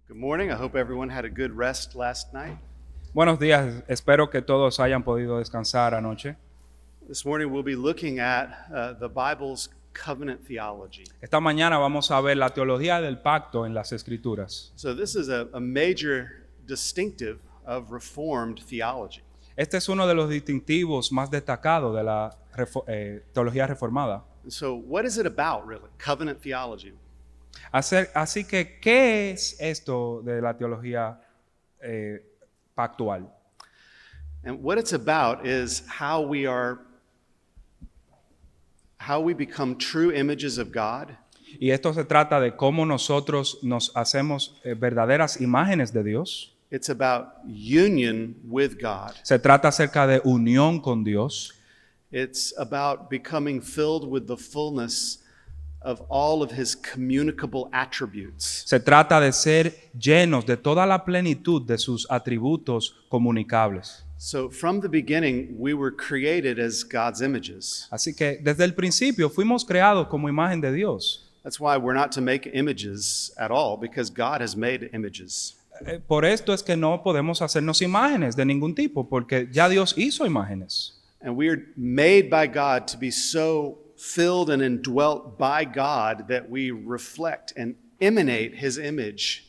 Good morning. I hope everyone had a good rest last night. Buenos días, espero que todos hayan podido descansar anoche. This morning we'll be looking at the Bible's covenant theology. Esta mañana vamos a ver la teología del pacto en las Escrituras. So this is a major distinctive of Reformed theology. Este es uno de los distintivos más destacados de la teología reformada. So what is it about, really? Covenant theology. Así que, ¿qué es esto de la teología pactual? And what it's about is how we become true images of God, Y esto se trata de cómo nosotros nos hacemos verdaderas imágenes de Dios. it's about union with God. Se trata acerca de unión con Dios. It's about becoming filled with the fullness of all of his communicable attributes. Se trata de ser llenos de toda la plenitud de sus atributos comunicables. So from the beginning, we were created as God's images. Así que desde el principio fuimos creados como imagen de Dios. That's why we're not to make images at all, because God has made images. Por esto es que no podemos hacernos imágenes de ningún tipo, porque ya Dios hizo imágenes. And we are made by God to be so filled and indwelt by God that we reflect and emanate his image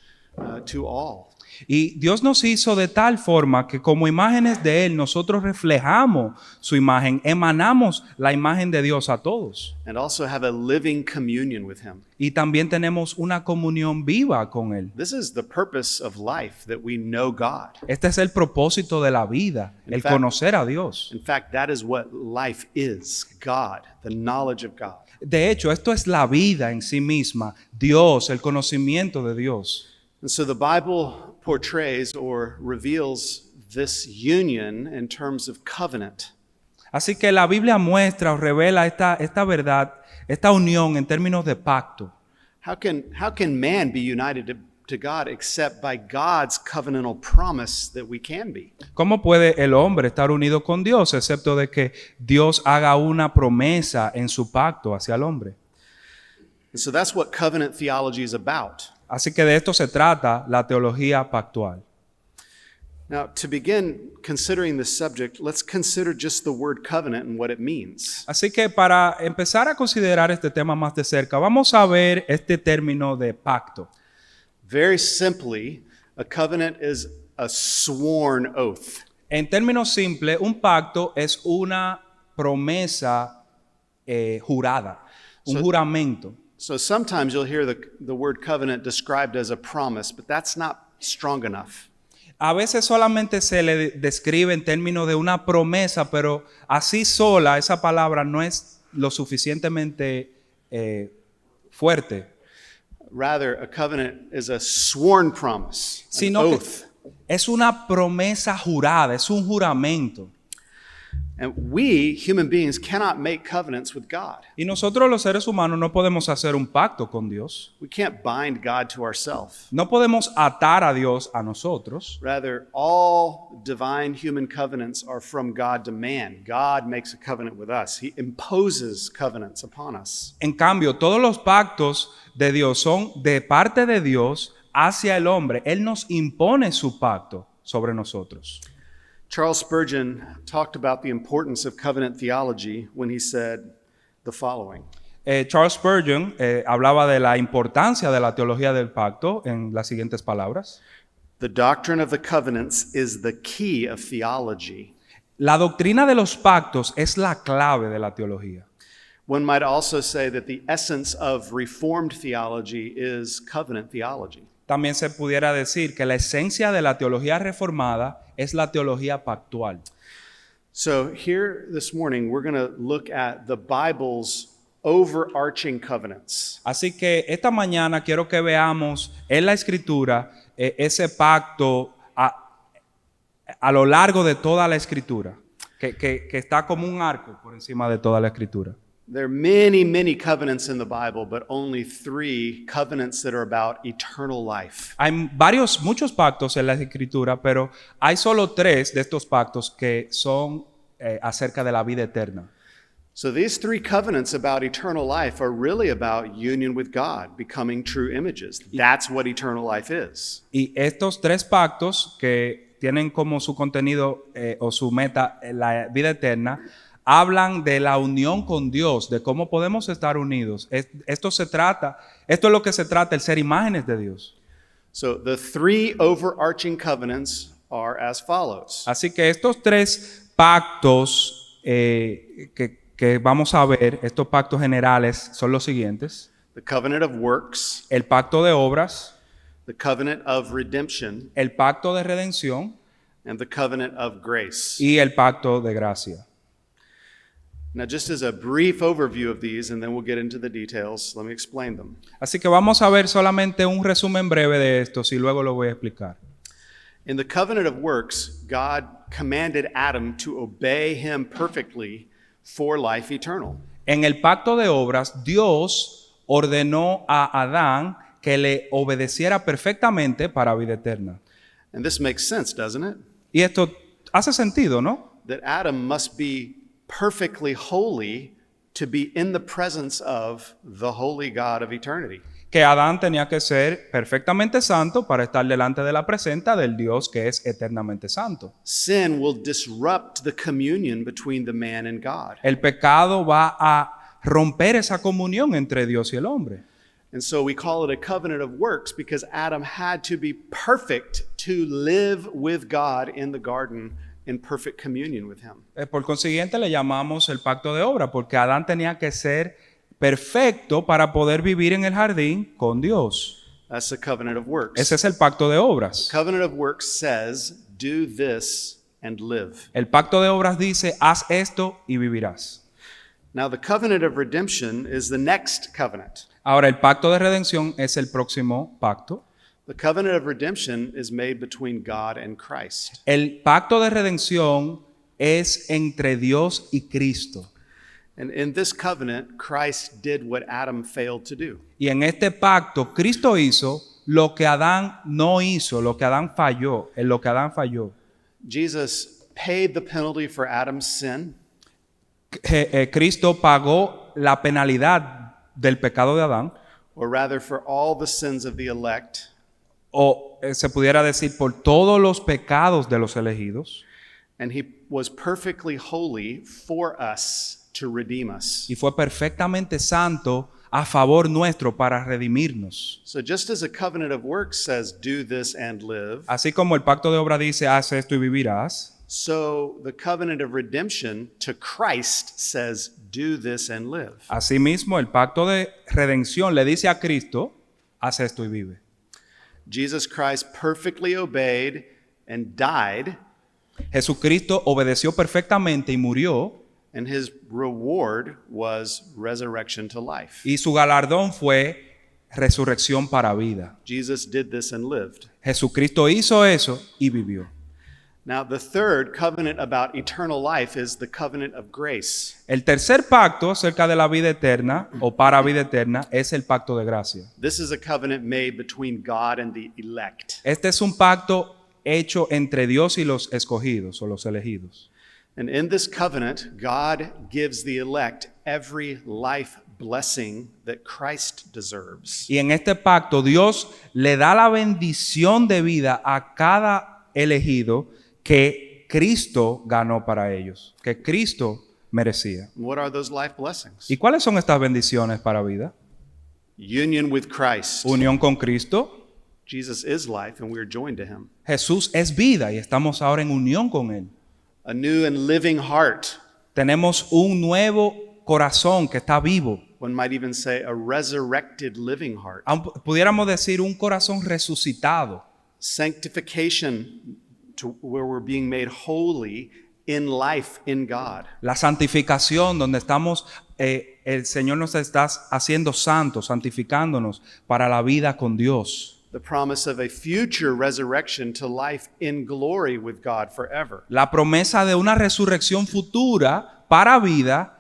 to all. Y Dios nos hizo de tal forma que como imágenes de Él nosotros reflejamos su imagen, emanamos la imagen de Dios a todos. And also have a living communion with him. Y también tenemos una comunión viva con Él. This is the purpose of life, that we know God. Este es el propósito de la vida, el fact- conocer a Dios. In fact, that is what life is, God, the knowledge of God. De hecho, esto es la vida en sí misma, Dios, el conocimiento de Dios. And so the Bible portrays or reveals this union in terms of covenant. Así que la Biblia muestra o revela esta verdad, esta unión en términos de pacto. How can man be united to God except by God's covenantal promise that we can be? ¿Cómo puede el hombre estar unido con Dios, excepto de que Dios haga una promesa en su pacto hacia el hombre? And so that's what covenant theology is about. Así que de esto se trata la teología pactual. Now, to begin considering this subject, let's consider just the word covenant and what it means. Así que para empezar a considerar este tema más de cerca, vamos a ver este término de pacto. Very simply, a covenant is a sworn oath. En términos simples, un pacto es una promesa jurada, un juramento. So sometimes you'll hear the word covenant described as a promise, but that's not strong enough. A veces solamente se le describe en términos de una promesa, pero así sola esa palabra no es lo suficientemente fuerte. Rather, a covenant is a sworn promise, an Sino que oath. es una promesa jurada, es un juramento. And we, human beings, cannot make covenants with God. Y nosotros los seres humanos no podemos hacer un pacto con Dios. We can't bind God to ourselves. No podemos atar a Dios a nosotros. Rather, all divine human covenants are from God to man. God makes a covenant with us. He imposes covenants upon us. En cambio, todos los pactos de Dios son de parte de Dios hacia el hombre. Él nos impone su pacto sobre nosotros. Charles Spurgeon talked about the importance of covenant theology when he said the following. Charles Spurgeon hablaba de la importancia de la teología del pacto en las siguientes palabras. The doctrine of the covenants is the key of theology. La doctrina de los pactos es la clave de la teología. One might also say that the essence of Reformed theology is covenant theology. También se pudiera decir que la esencia de la teología reformada es la teología pactual. So here this morning, we're going to look at the Bible's overarching covenants. Así que esta mañana quiero que veamos en la Escritura ese pacto a lo largo de toda la Escritura, que está como un arco por encima de toda la Escritura. There are many, many covenants in the Bible, but only 3 covenants that are about eternal life. Hay muchos pactos en la Escritura, pero hay solo 3 de estos pactos que son acerca de la vida eterna. So these three covenants about eternal life are really about union with God, becoming true images. That's what eternal life is. Y estos tres pactos que tienen como su contenido o su meta la vida eterna, hablan de la unión con Dios, de cómo podemos estar unidos. Esto es lo que se trata, el ser imágenes de Dios. So the three overarching covenants are as follows. Así que estos tres pactos que vamos a ver, estos pactos generales, son los siguientes. The covenant of works, El pacto de obras, the covenant of redemption, el pacto de redención and the covenant of grace. y el pacto de gracia. Now, just as a brief overview of these, and then we'll get into the details, let me explain them. Así que vamos a ver solamente un resumen breve de estos y luego lo voy a explicar. In the covenant of works, God commanded Adam to obey him perfectly for life eternal. En el pacto de obras, Dios ordenó a Adán que le obedeciera perfectamente para vida eterna. And this makes sense, doesn't it? Y esto hace sentido, ¿no? That Adam must be perfectly holy to be in the presence of the holy God of eternity. Que Adán tenía que ser perfectamente santo para estar delante de la presencia del Dios que es eternamente santo. Sin will disrupt the communion between the man and God. El pecado va a romper esa comunión entre Dios y el hombre. And so we call it a covenant of works because Adam had to be perfect to live with God in the garden in perfect communion with him. Por consiguiente le llamamos el pacto de obra porque Adán tenía que ser perfecto para poder vivir en el jardín con Dios. That's the covenant of works. Ese es el pacto de obras. Covenant of works says, do this and live. El pacto de obras dice, haz esto y vivirás. Now the covenant of redemption is the next covenant. Ahora, el pacto de redención es el próximo pacto. The covenant of redemption is made between God and Christ. El pacto de redención es entre Dios y Cristo. And in this covenant, Christ did what Adam failed to do. Y en este pacto, Cristo hizo lo que Adán no hizo, lo que Adán falló, en lo que Adán falló. Jesus paid the penalty for Adam's sin. Cristo pagó la penalidad del pecado de Adán, Or rather, for all the sins of the elect. o se pudiera decir por todos los pecados de los elegidos, And he was perfectly holy for us to redeem us. y fue perfectamente santo a favor nuestro para redimirnos. So just as a covenant of works says, do this and live, Así como el pacto de obra dice, haz esto y vivirás, so the covenant of redemption to Christ says, do this and live. asimismo el pacto de redención le dice a Cristo, haz esto y vive. Jesus Christ perfectly obeyed and died, Jesucristo obedeció perfectamente y murió, and his reward was resurrection to life. y su galardón fue resurrección para vida. Jesus did this and lived. Jesucristo hizo eso y vivió. Now, the third covenant about eternal life is the covenant of grace. El tercer pacto acerca de la vida eterna o para vida eterna es el pacto de gracia. This is a covenant made between God and the elect. Este es un pacto hecho entre Dios y los escogidos o los elegidos. And in this covenant, God gives the elect every life blessing that Christ deserves. Y en este pacto Dios le da la bendición de vida a cada elegido que Cristo ganó para ellos, que Cristo merecía. What are those life blessings? ¿Y cuáles son estas bendiciones para vida? Union with Christ. Unión con Cristo. Jesus is life, and we are joined to him. Jesús es vida y estamos ahora en unión con Él. A new and living heart. Tenemos un nuevo corazón que está vivo. One might even say a resurrected living heart. Pudiéramos decir un corazón resucitado. Sanctification, to where we're being made holy in life in God. La santificación donde estamos, el Señor nos está haciendo santos, santificándonos para la vida con Dios. The promise of a future resurrection to life in glory with God forever. La promesa de una resurrección futura para vida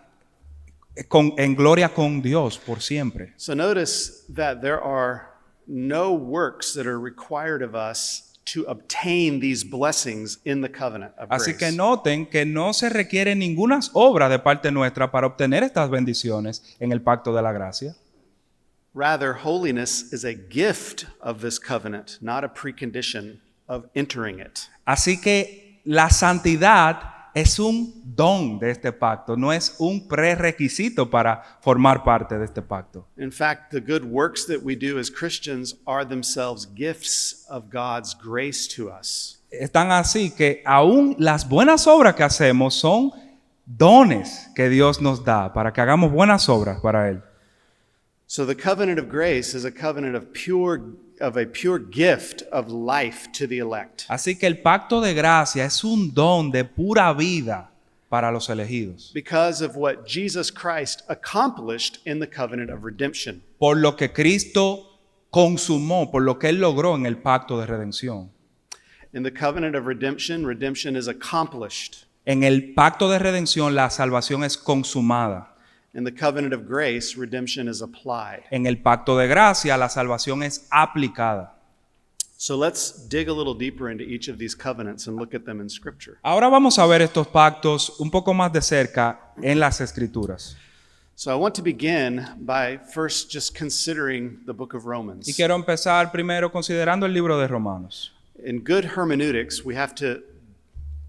en gloria con Dios por siempre. So notice that there are no works that are required of us to obtain these blessings in the covenant of Así grace. que noten que no se requiere ninguna obra de parte nuestra para obtener estas bendiciones en el pacto de la gracia. Rather, holiness is a gift of this covenant, not a precondition of entering it. Así que la santidad es un don de este pacto, no es un prerequisito para formar parte de este pacto. In fact, the good works that we do as Christians are themselves gifts of God's grace to us. Están así que aún las buenas obras que hacemos son dones que Dios nos da para que hagamos buenas obras para Él. So the covenant of grace is a covenant of a pure gift of life to the elect. Así que el pacto de gracia es un don de pura vida para los elegidos. Because of what Jesus Christ accomplished in the covenant of redemption. Por lo que Cristo consumó, por lo que Él logró en el pacto de redención. In the covenant of redemption, redemption is accomplished. En el pacto de redención la salvación es consumada. In the covenant of grace, redemption is applied. En el pacto de gracia la salvación es aplicada. So let's dig a little deeper into each of these covenants and look at them in Scripture. Ahora vamos a ver estos pactos un poco más de cerca en las Escrituras. So I want to begin by first just considering the book of Y Romans. quiero empezar primero considerando el libro de Romanos. In good hermeneutics, we have to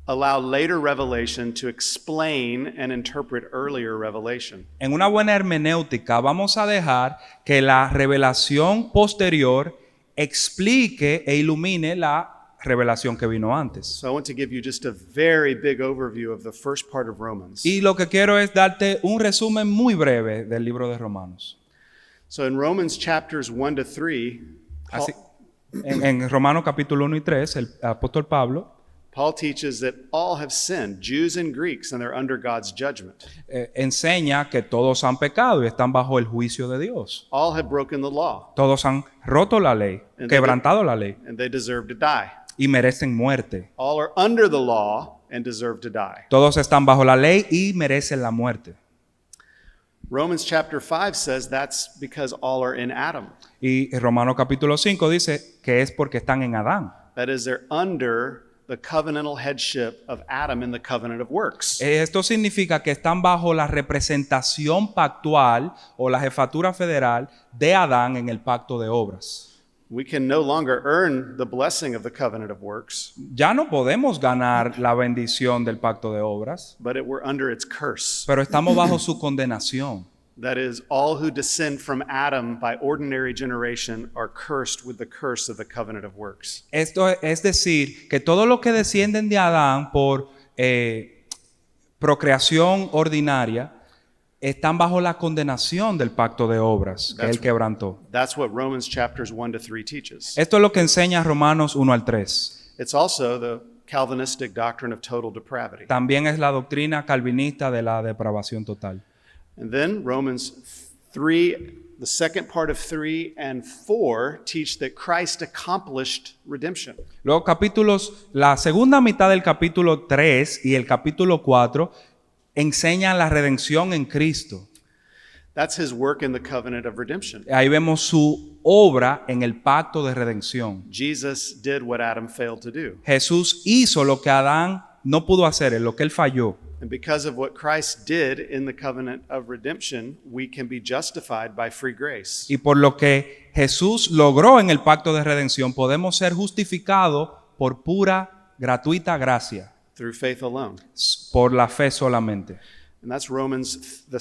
allow later revelation to explain and interpret earlier revelation. En una buena hermenéutica vamos a dejar que la revelación posterior explique e ilumine la revelación que vino antes. So I want to give you just a very big overview of the first part of Romans. Y lo que quiero es darte un resumen muy breve del libro de Romanos. So in Romans chapters 1 to 3, Así, en Romanos capítulo 1 y 3, el apóstol Pablo Paul teaches that all have sinned, Jews and Greeks, and they're under God's judgment. enseña que todos han pecado y están bajo el juicio de Dios. All have broken the law, Todos han roto la ley, quebrantado la ley and they deserve to die. y merecen muerte. All are under the law and deserve to die. Todos están bajo la ley y merecen la muerte. Romans chapter 5 says that's because all are in Adam. Y Romanos capítulo 5 dice que es porque están en Adán. That is, they're under the covenantal headship of Adam in the covenant of works. Esto significa que están bajo la representación pactual o la jefatura federal de Adán en el pacto de obras. We can no longer earn the blessing of the covenant of works, Ya no podemos ganar la bendición del pacto de obras, but we're under its curse. pero estamos bajo su condenación. That is, all who descend from Adam by ordinary generation are cursed with the curse of the covenant of works. Esto es decir, que todos los que descienden de Adán por procreación ordinaria están bajo la condenación del pacto de obras que él quebrantó. That's what Romans chapters 1 to 3 teaches. Esto es lo que enseña Romanos 1 al 3. It's also the Calvinistic doctrine of total depravity. También es la doctrina calvinista de la depravación total. And then Romans 3, the second part of 3 and 4 teach that Christ accomplished redemption. Luego la segunda mitad del capítulo 3 y el capítulo 4 enseñan la redención en Cristo. That's his work in the covenant of redemption. Ahí vemos su obra en el pacto de redención. Jesus did what Adam failed to do. Jesús hizo lo que Adán no pudo hacer, en lo que él falló. And because of what Christ did in the covenant of redemption, we can be justified by free grace. Y por lo que Jesús logró en el pacto de redención, podemos ser justificados por pura, gratuita gracia, Through faith alone. por la fe solamente. And that's Romans the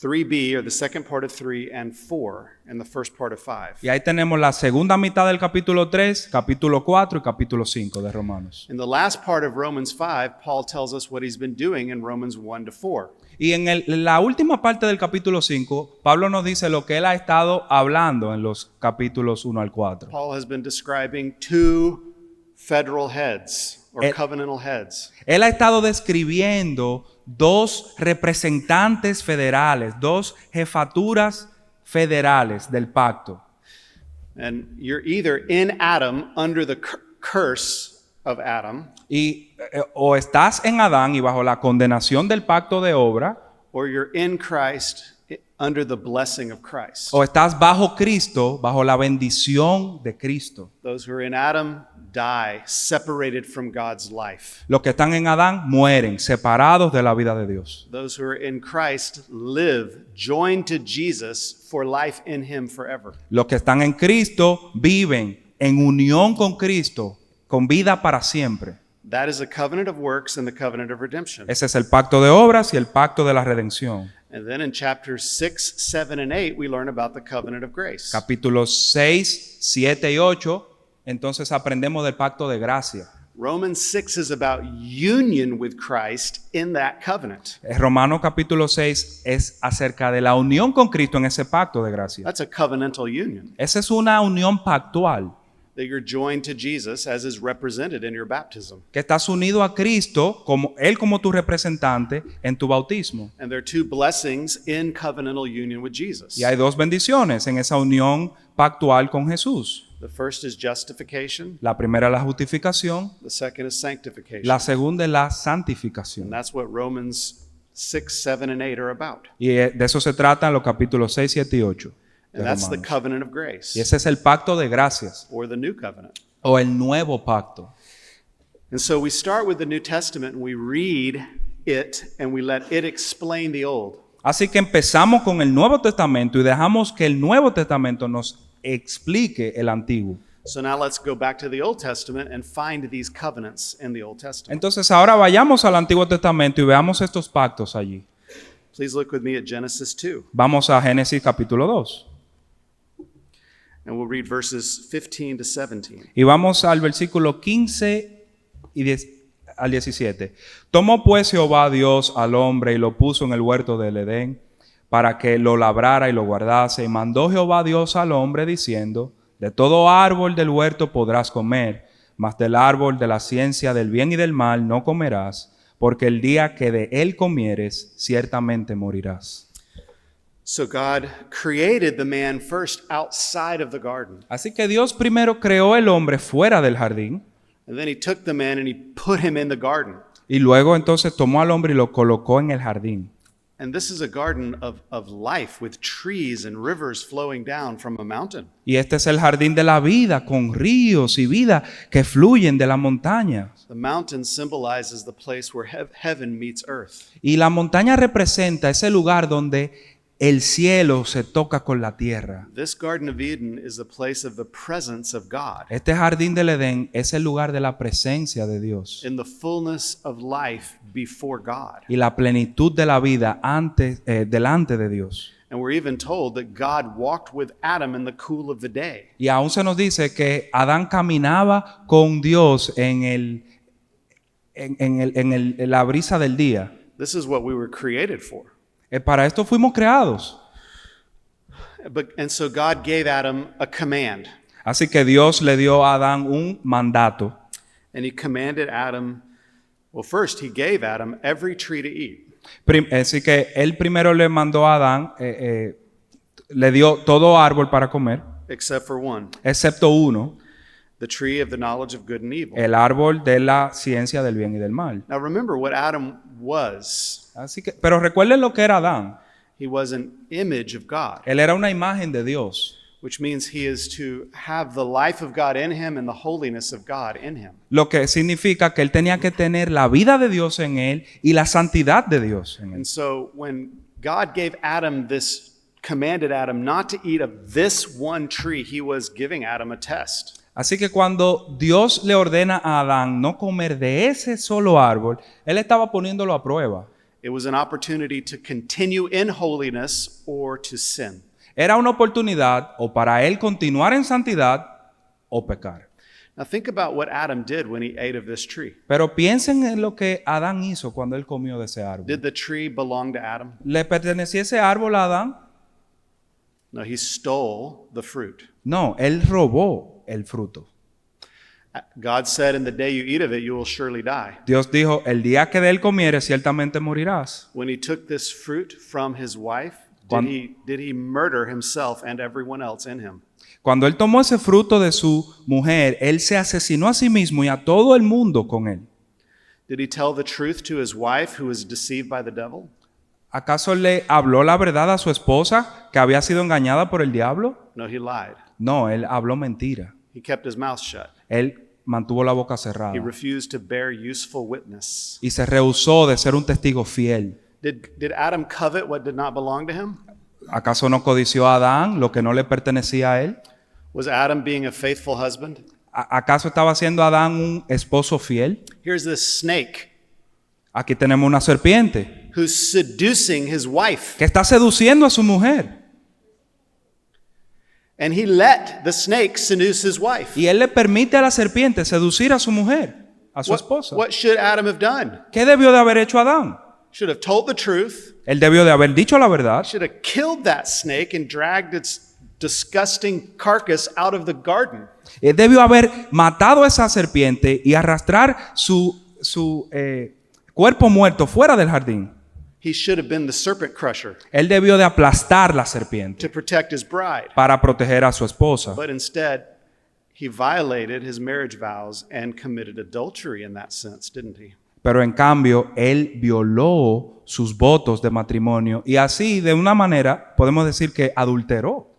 3b, or the second part of 3 and 4, and the first part of 5. Y ahí tenemos la segunda mitad del capítulo 3, capítulo 4 y capítulo 5 de Romanos. In the last part of Romans 5, Paul tells us what he's been doing in Romans 1 to 4. Y en la última parte del capítulo 5, Pablo nos dice lo que él ha estado hablando en los capítulos 1 al 4. Paul has been describing two federal heads, or covenantal heads. Él ha estado describiendo dos representantes federales, dos jefaturas federales del pacto. And you're either in Adam under the curse of Adam, Y o estás en Adán y bajo la condenación del pacto de obra, or you're in Christ under the blessing of Christ. O estás bajo Cristo, bajo la bendición de Cristo. Those who are in Adam die separated from God's life. Los que están en Adán mueren, separados de la vida de Dios. Those who are in Christ live joined to Jesus for life in him forever. Los que están en Cristo viven en unión con Cristo, con vida para siempre. That is a covenant of works and the covenant of redemption. Ese es el pacto de obras y el pacto de la redención. And then in chapters 6, 7, and 8, we learn about the covenant of grace. Capítulos 6, 7 y 8, entonces aprendemos del pacto de gracia. Romans 6 is about union with Christ in that covenant. Romanos capítulo 6 es acerca de la unión con Cristo en ese pacto de gracia. That's a covenantal union, Esa es una unión pactual, that you're joined to Jesus as is represented in your baptism. que estás unido a Cristo, como Él como tu representante en tu bautismo. And there are two blessings in covenantal union with Jesus. Y hay dos bendiciones en esa unión pactual con Jesús. The first is justification, La primera es la justificación, the second is sanctification. la segunda es la And santificación. that's what Romans 6, 7, and 8 are about. Y de eso se trata en los capítulos 6, 7 y 8 de And that's the Romanos. covenant of grace, Y ese es el pacto de gracias or the new covenant. o el nuevo pacto. And so we start with the New Testament and we read it and we let it explain the old. Así que empezamos con el Nuevo Testamento y dejamos que el Nuevo Testamento nos explique el Antiguo. So now let's go back to the Old Testament and find these covenants in the Old Testament. Entonces ahora vayamos al Antiguo Testamento y veamos estos pactos allí. Please look with me at Genesis 2, Vamos a Génesis capítulo 2 and we'll read verses 15 to 17. y vamos al versículo 15 y 10 al 17. Tomó pues Jehová Dios al hombre y lo puso en el huerto del Edén para que lo labrara y lo guardase. Y mandó Jehová Dios al hombre diciendo: de todo árbol del huerto podrás comer, mas del árbol de la ciencia del bien y del mal no comerás, porque el día que de él comieres, ciertamente morirás. So God created the man first outside of the garden, Así que Dios primero creó el hombre fuera del jardín, and then he took the man and he put him in the garden. y luego entonces tomó al hombre y lo colocó en el jardín. And this is a garden of life with trees and rivers flowing down from a mountain. Y este es el jardín de la vida, con ríos y vida que fluyen de la montaña. The mountain symbolizes the place where heaven meets earth. Y la montaña representa ese lugar donde el cielo se toca con la tierra. This Garden of Eden is the place of the presence of God. Este jardín del Edén es el lugar de la presencia de Dios In the fullness of life before God. y la plenitud de la vida delante de Dios. And we're even told that God walked with Adam in the cool of the day. Y aún se nos dice que Adán caminaba con Dios en la brisa del día. This is what we were created for. Para esto fuimos creados. And so God gave Adam a command. Así que Dios le dio a Adán un mandato. And he commanded Adam, well, first he gave Adam every tree to eat. Así que él primero le mandó a Adán, le dio todo árbol para comer, Except for one, excepto uno, the tree of the knowledge of good and evil. el árbol de la ciencia del bien y del mal. Now remember what Adam was. Así que, pero recuerden lo que era Adán. He was an image of God, Él era una imagen de Dios, which means he is to have the life of God in him and the holiness of God in him. lo que significa que él tenía que tener la vida de Dios en él y la santidad de Dios en él. And so when God gave Adam this, commanded Adam not to eat of this one tree, he was giving Adam a test. Así que cuando Dios le ordena a Adán no comer de ese solo árbol, él estaba poniéndolo a prueba. It was an opportunity to continue in holiness or to sin. Era una oportunidad o para él continuar en santidad o pecar. Now think about what Adam did when he ate of this tree. Pero piensen en lo que Adán hizo cuando él comió de ese árbol. Did the tree belong to Adam? ¿Le pertenecía ese árbol a Adán? No, he stole the fruit. No, él robó el fruto. God said, in the day you eat of it, you will surely die. Dios dijo, el día que de él comieres, ciertamente morirás. When he took this fruit from his wife, Cuan- did he murder himself and everyone else in him? Cuando él tomó ese fruto de su mujer, él se asesinó a sí mismo y a todo el mundo con él. Did he tell the truth to his wife who was deceived by the devil? ¿Acaso le habló la verdad a su esposa que había sido engañada por el diablo? No, he lied. No, él habló mentira. He kept his mouth shut. Él mantuvo la boca He cerrada refused to bear useful witness. y se rehusó de ser un testigo fiel. Did Adam covet what did not belong to him? ¿Acaso no codició a Adán lo que no le pertenecía a él? Was Adam being a faithful husband? ¿Acaso estaba siendo Adán un esposo fiel? Here's this snake Aquí tenemos una serpiente who's seducing his wife. que está seduciendo a su mujer. And he let the snake seduce his wife. Y él le permite a la serpiente seducir a su mujer, a su What, esposa. what should Adam have done? ¿Qué debió de haber hecho Adán? Should have told the truth. Él debió de haber dicho la verdad. Should have killed that snake and dragged its disgusting carcass out of the garden. Él debió haber matado a esa serpiente y arrastrar su cuerpo muerto fuera del jardín. He should have been the serpent crusher Él debió de aplastar la to serpiente protect his bride. para proteger a su esposa. But instead, he violated his marriage vows and committed adultery in that sense, didn't he? Pero en cambio, él violó sus votos de matrimonio y así, de una manera, podemos decir que adulteró.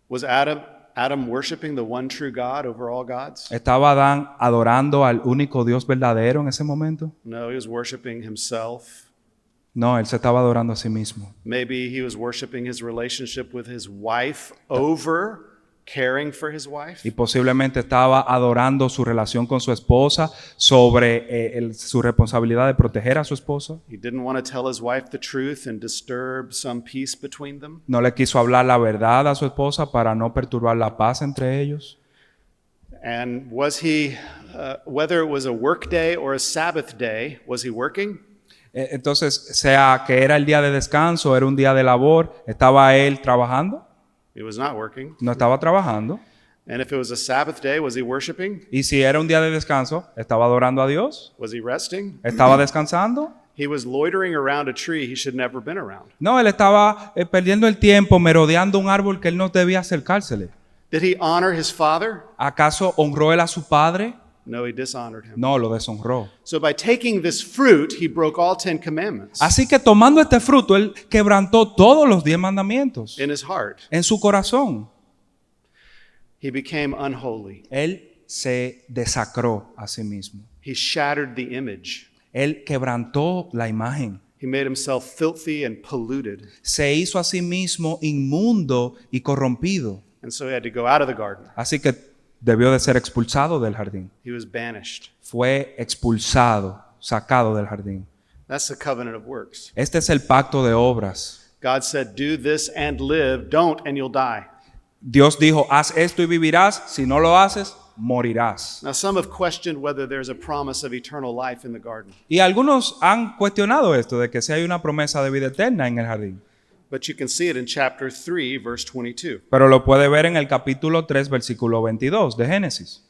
Was Adam worshiping the one true God over all gods? ¿Estaba Adán adorando al único Dios verdadero en ese momento? No, he was worshiping himself. No, él se estaba adorando a sí mismo. Maybe he was worshiping his relationship with his wife over caring for his wife. Y posiblemente estaba adorando su relación con su esposa sobre su responsabilidad de proteger a su esposa. He didn't want to tell his wife the truth and disturb some peace between them. No le quiso hablar la verdad a su esposa para no perturbar la paz entre ellos. And was he, whether it was a work day or a Sabbath day, was he working? Entonces, sea que era el día de descanso, era un día de labor, ¿estaba él trabajando? He was not working. No estaba trabajando. And if it was a Sabbath day, was he worshiping? Y si era un día de descanso, ¿estaba adorando a Dios? Was he resting? ¿Estaba descansando? He was loitering around a tree he should never been around. No, él estaba perdiendo el tiempo merodeando un árbol que él no debía acercársele. Did he honor his father? ¿Acaso honró él a su padre? No, he dishonored him. No, lo deshonró. So by taking this fruit, he broke all 10 commandments Así que tomando este fruto, él quebrantó todos los 10 mandamientos in his heart. en su corazón. He became unholy. Él se desacró a sí mismo. He shattered the image. Él quebrantó la imagen. He made himself filthy and polluted. Se hizo a sí mismo inmundo y corrompido. And so he had to go out of the garden. Así que debió de ser expulsado del jardín. He was banished. Fue expulsado, sacado del jardín. That's the covenant of works. Este es el pacto de obras. God said, do this and live. Don't and you'll die. Dios dijo, haz esto y vivirás. Si no lo haces, morirás. Now, some have questioned whether there's a promise of eternal life in the garden. Y algunos han cuestionado esto de que si hay una promesa de vida eterna en el jardín. But you can see it in chapter 3, verse 22. Pero lo puede ver en el capítulo 3, versículo 22 de Génesis.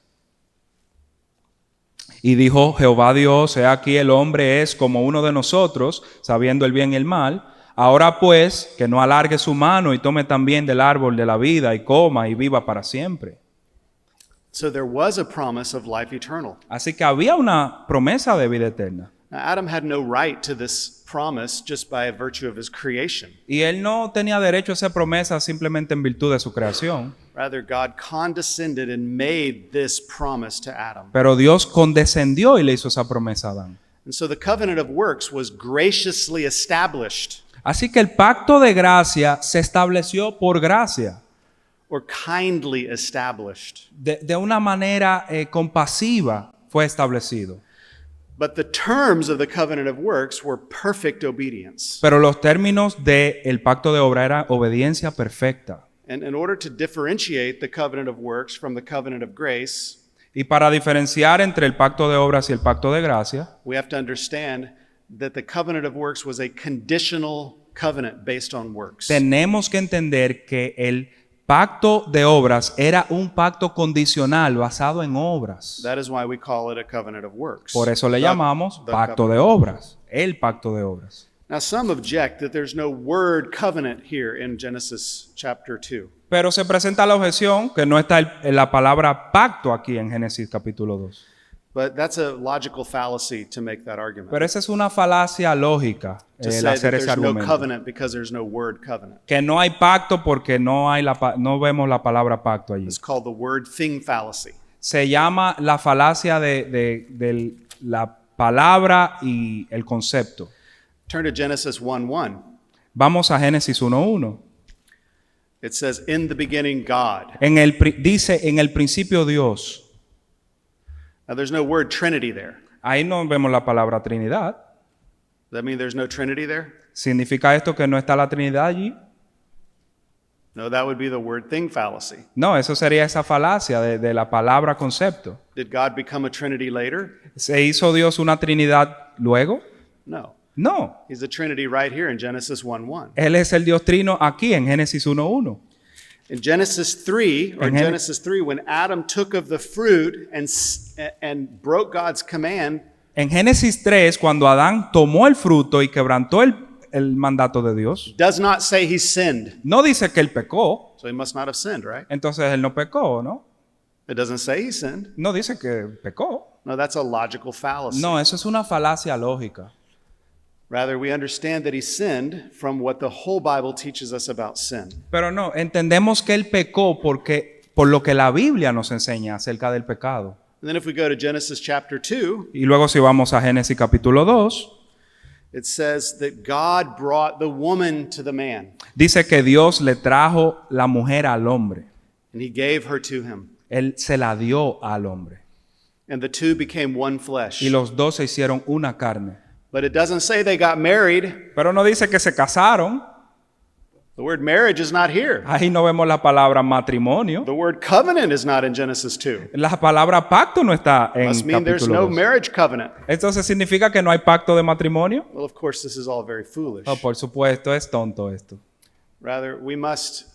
Y dijo Jehová Dios, he aquí el hombre es como uno de nosotros, sabiendo el bien y el mal. Ahora pues, que no alargue su mano y tome también del árbol de la vida y coma y viva para siempre. So there was a promise of life eternal. Así que había una promesa de vida eterna. Now, Adam had no right to this promise just by virtue of his creation. Y él no tenía derecho a esa promesa simplemente en virtud de su creación. Rather, God condescended and made this promise to Adam. Pero Dios condescendió y le hizo esa promesa a Adán. And so the covenant of works was graciously established Así que el pacto de gracia se estableció por gracia, or kindly established. de una manera compasiva fue establecido. But the terms of the covenant of works were perfect obedience. Pero los términos del pacto de obra eran obediencia perfecta. And in order to differentiate the covenant of works from the covenant of grace, Y para diferenciar entre el pacto de obras y el pacto de gracia, we have to understand that the covenant of works was a conditional covenant based on works. tenemos que entender que el pacto de obras era un pacto condicional basado en obras. That is why we call it a covenant of works. Por eso le The- llamamos the pacto de covenant. obras, el pacto de obras. Now, some object that there's no word covenant here in Genesis chapter 2. Pero se presenta la objeción que no está la palabra pacto aquí en Génesis capítulo 2. But that's a logical fallacy to make that argument. Pero esa es una falacia lógica, To el say that hacer ese there's no argumento. covenant because there's no word covenant. Que no hay pacto porque no vemos la palabra pacto allí. It's called the word thing fallacy. Se llama la falacia de la palabra y el concepto. Turn to Genesis 1:1. Vamos a Génesis 1:1. It says, "In the beginning, God." Dice, en el principio Dios. Now, there's no word Trinity there. Ahí no vemos la palabra Trinidad. Does that mean there's no Trinity there? ¿Significa esto que no está la Trinidad allí? No, that would be the word thing fallacy. No, eso sería esa falacia de la palabra concepto. Did God become a Trinity later? ¿Se hizo Dios una Trinidad luego? No. No. He's a Trinity right here in Genesis 1:1. Él es el Dios trino aquí en Génesis 1:1. In Genesis 3, or En Gen- Genesis 3, when Adam took of the fruit and broke God's command, En Génesis 3, cuando Adán tomó el fruto y quebrantó el mandato de Dios, does not say he sinned. no dice que él pecó, So he must not have sinned, right? entonces él no pecó, ¿no? It doesn't say he sinned. No dice que pecó. No, that's a logical fallacy. No, eso es una falacia lógica. Rather, we understand that he sinned from what the whole Bible teaches us about sin. Pero no, entendemos que él pecó por lo que la Biblia nos enseña acerca del pecado. And then if we go to Genesis chapter 2, Y luego si vamos a Génesis capítulo 2, it says that God brought the woman to the man, dice que Dios le trajo la mujer al hombre. and he gave her to him. Él se la dio al hombre. And the two became one flesh. Y los dos se hicieron una carne. But it doesn't say they got married. Pero no dice que se casaron. The word marriage is not here. Ahí no vemos la palabra matrimonio. The word covenant is not in Genesis 2. La palabra pacto no está en Must mean there's capítulo no 2. marriage covenant. Entonces significa que no hay pacto de matrimonio. Well, of course, this is all very foolish. Oh, por supuesto, es tonto esto. Rather, we must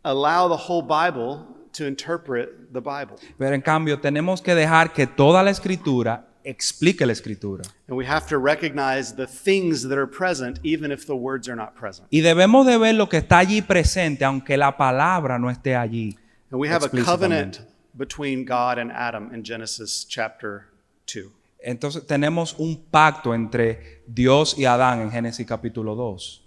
allow the whole Bible to interpret the Bible. Pero en cambio tenemos que dejar que toda la escritura explique la escritura. And we have to recognize the things that are present even if the words are not present. Y debemos de ver lo que está allí presente, aunque la palabra no esté allí. And we have a explícitamente. covenant between God and Adam in Genesis chapter 2. Entonces tenemos un pacto entre Dios y Adán en Génesis capítulo 2.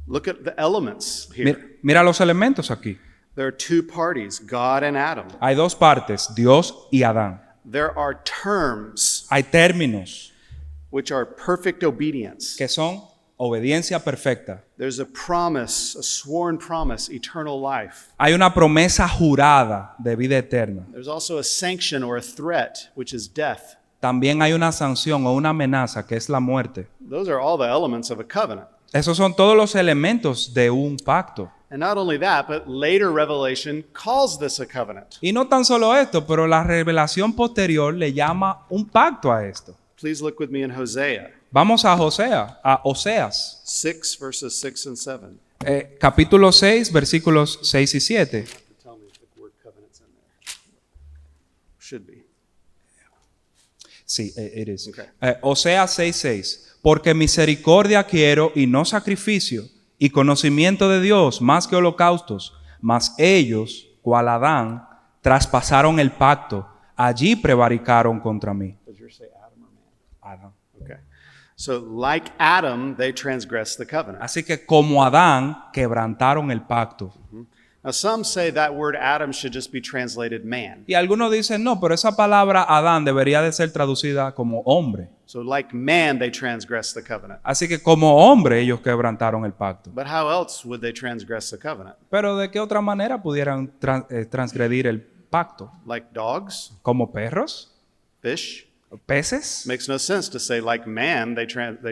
Look at the elements here. Mira los elementos aquí. There are two parties, God and Adam. Hay dos partes, Dios y Adán. There are terms Hay términos which are perfect obedience. que son obediencia perfecta. There's a promise, a sworn promise, eternal life. Hay una promesa jurada de vida eterna. There's also a sanction or a threat, which is death. También hay una sanción o una amenaza que es la muerte. Those are all the elements of a covenant. Esos son todos los elementos de un pacto. And not only that, but later Revelation calls this a covenant. Y no tan solo esto, pero la revelación posterior le llama un pacto a esto. Please look with me in Hosea Vamos a Oseas, 6, verses 6 and 7. capítulo 6, versículos 6 y 7. Tell me if the word covenant's in there. Should be. Sí, it is. Okay. Oseas 6:6. Porque misericordia quiero y no sacrificio, y conocimiento de Dios más que holocaustos. Mas ellos, cual Adán, traspasaron el pacto. Allí prevaricaron contra mí. Does yours say Adam or man? Adán. Okay. So, like Adam, they transgressed the covenant. Así que como Adán, quebrantaron el pacto. Now, some say that word Adam should just be translated man. Y algunos dicen, no, pero esa palabra Adán debería de ser traducida como hombre. So, like man, they transgressed the covenant. Así que como hombre ellos quebrantaron el pacto. But how else would they transgress the covenant? Pero ¿de qué otra manera pudieran transgredir el pacto? Like dogs, ¿Como perros? fish? ¿Peces? Makes no sense to say like man, they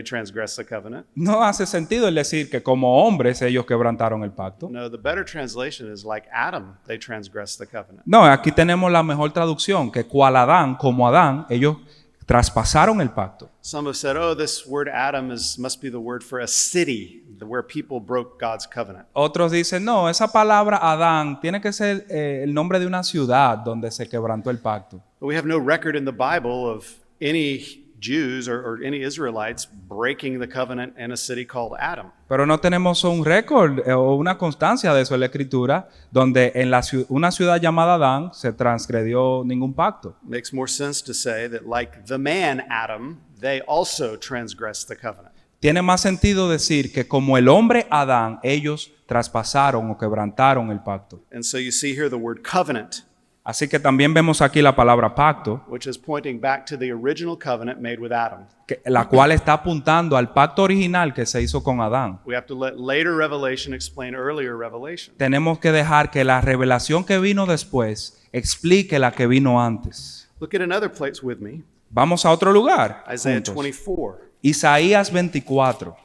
transgress the covenant. No hace sentido el decir que como hombres ellos quebrantaron el pacto. No, the better translation is like Adam, they transgress the covenant. No, aquí tenemos la mejor traducción, que cual Adán, como Adán, ellos traspasaron el pacto. Some have said, oh, this word Adam must be the word for a city where people broke God's covenant. Otros dicen, no, esa palabra Adán tiene que ser el nombre de una ciudad donde se quebrantó el pacto. But we have no record in the Bible of any Jews or any Israelites breaking the covenant in a city called Adam. Pero no tenemos un récord o una constancia de eso en la Escritura, donde en una ciudad llamada Adán se transgredió ningún pacto. Makes more sense to say that, like the man Adam, they also transgressed the covenant. Tiene más sentido decir que como el hombre Adán, ellos traspasaron o quebrantaron el pacto. And so you see here the word covenant, Así que también vemos aquí la palabra pacto, which is pointing back to the original covenant made with Adam. la cual está apuntando al pacto original que se hizo con Adán. We have to let later revelation explain earlier revelation. Tenemos que dejar que la revelación que vino después explique la que vino antes. Look at another place with me, Vamos a otro lugar. Isaiah juntos. 24, Isaías 24,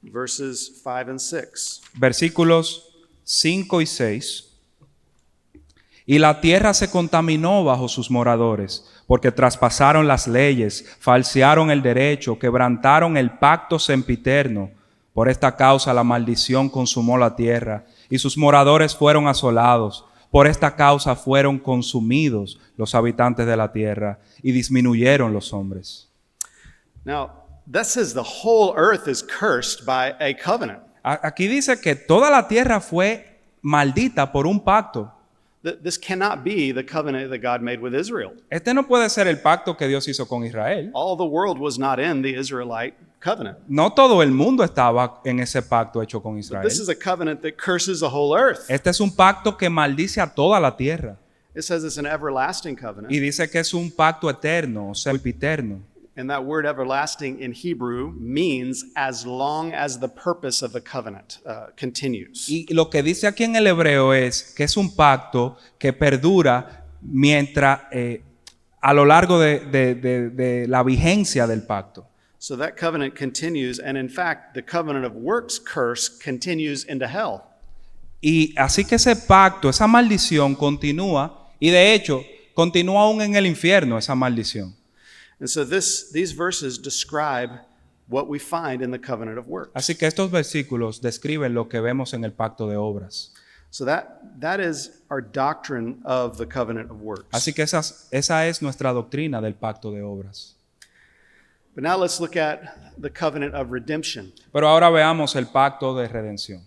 verses 5 and 6. versículos 5 y 6. Y la tierra se contaminó bajo sus moradores, porque traspasaron las leyes, falsearon el derecho, quebrantaron el pacto sempiterno. Por esta causa la maldición consumó la tierra, y sus moradores fueron asolados. Por esta causa fueron consumidos los habitantes de la tierra, y disminuyeron los hombres. Now, that says the whole earth is cursed by a covenant. Aquí dice que toda la tierra fue maldita por un pacto. This cannot be the covenant that God made with Israel. Este no puede ser el pacto que Dios hizo con Israel. All the world was not in the Israelite covenant. No todo el mundo estaba en ese pacto hecho con Israel. This is a covenant that curses the whole earth. Este es un pacto que maldice a toda la tierra. It says it's an everlasting covenant. Y dice que es un pacto eterno, o sempiterno. And that word everlasting in Hebrew means as long as the purpose of the covenant continues. Y lo que dice aquí en el hebreo es que es un pacto que perdura mientras a lo largo de la vigencia del pacto. So that covenant continues, and in fact, the covenant of works curse continues into hell. Y así que ese pacto, esa maldición continúa, y de hecho continúa aún en el infierno esa maldición. And so these verses describe what we find in the covenant of works. Así que estos versículos describen lo que vemos en el pacto de obras. So that is our doctrine of the covenant of works. Así que esa es nuestra doctrina del pacto de obras. But now let's look at the covenant of redemption. Pero ahora veamos el pacto de redención.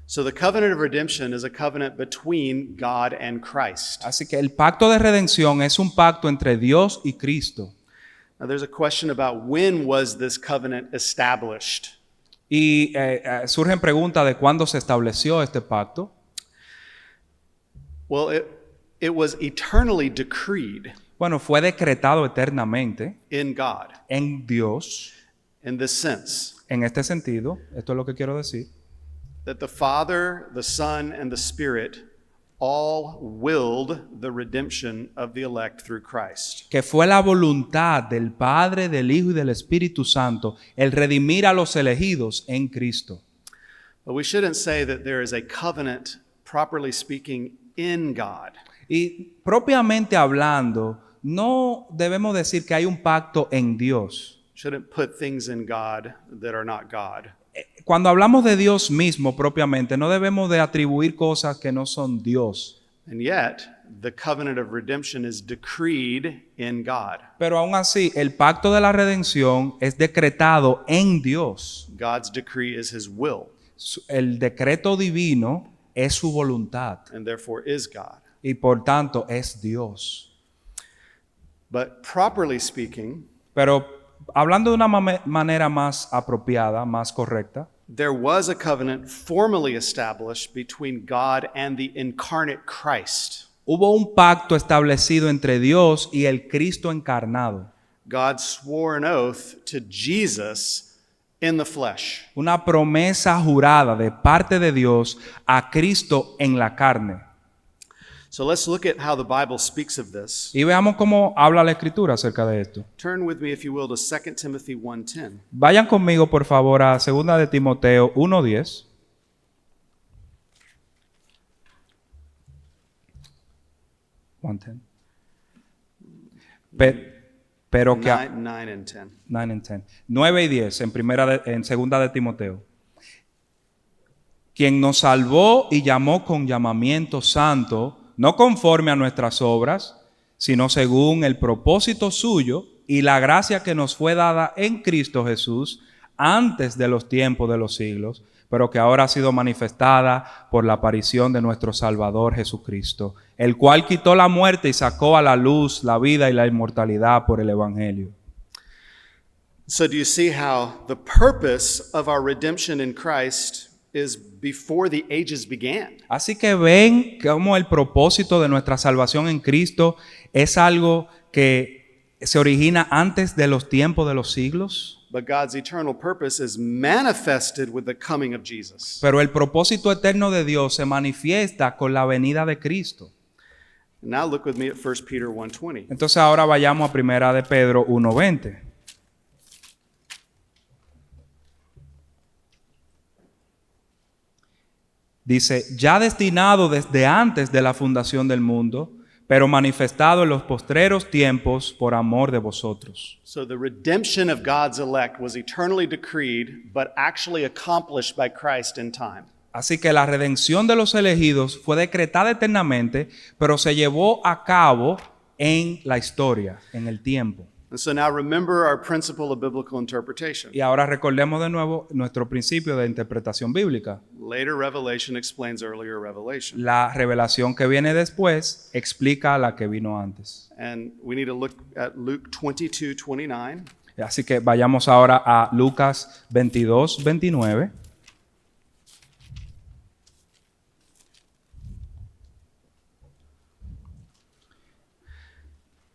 So the covenant of redemption is a covenant between God and Christ. Así que el pacto de redención es un pacto entre Dios y Cristo. Now there's a question about when was this covenant established? Y surgen preguntas de cuándo se estableció este pacto. Well, it was eternally decreed Bueno, fue decretado eternamente in God en Dios. in this sense, En este sentido, esto es lo que quiero decir, that the Father, the Son, and the Spirit all willed the redemption of the elect through Christ. que fue la voluntad del Padre, del Hijo y del Espíritu Santo el redimir a los elegidos en Cristo. But we shouldn't say that there is a covenant, properly speaking, in God. Y propiamente hablando, no debemos decir que hay un pacto en Dios. Shouldn't put things in God that are not God. Cuando hablamos de Dios mismo propiamente, no debemos de atribuir cosas que no son Dios. And yet, the covenant of redemption is decreed in God. Pero aún así, el pacto de la redención es decretado en Dios. God's decree is his will, El decreto divino es su voluntad and therefore is God. y por tanto es Dios. But properly speaking, Pero hablando de una manera más apropiada, más correcta, there was a covenant formally established between God and the incarnate Christ. hubo un pacto establecido entre Dios y el Cristo encarnado. God swore an oath to Jesus in the flesh. Una promesa jurada de parte de Dios a Cristo en la carne. So let's look at how the Bible speaks of this. Y veamos cómo habla la Escritura acerca de esto. Turn with me, if you will, to 2 Timothy 1:10. Vayan conmigo, por favor, a 2 de Timoteo 1:10. Pero que 9 and 10. 9 and 10. 9 y 10 en segunda de Timoteo. Quien nos salvó y llamó con llamamiento santo, no conforme a nuestras obras, sino según el propósito suyo y la gracia que nos fue dada en Cristo Jesús antes de los tiempos de los siglos, pero que ahora ha sido manifestada por la aparición de nuestro Salvador Jesucristo, el cual quitó la muerte y sacó a la luz la vida y la inmortalidad por el Evangelio. So do you see how the purpose of our redemption in Christ is before the ages began? Así que ven cómo el propósito de nuestra salvación en Cristo es algo que se origina antes de los tiempos de los siglos. But God's eternal purpose is manifested with the coming of Jesus. Pero el propósito eterno de Dios se manifiesta con la venida de Cristo. Now look with me at 1 Peter 1:20. Entonces ahora vayamos a 1 de Pedro 1:20. Dice, ya destinado desde antes de la fundación del mundo, pero manifestado en los postreros tiempos por amor de vosotros. So the redemption of God's elect was eternally decreed, but actually accomplished by Christ in time. Así que la redención de los elegidos fue decretada eternamente, pero se llevó a cabo en la historia, en el tiempo. And so now remember our principle of biblical interpretation. Y ahora recordemos de nuevo nuestro principio de interpretación bíblica. Later revelation explains earlier revelation. La revelación que viene después explica a la que vino antes. And we need to look at Luke 22:29. Así que vayamos ahora a Lucas 22:29.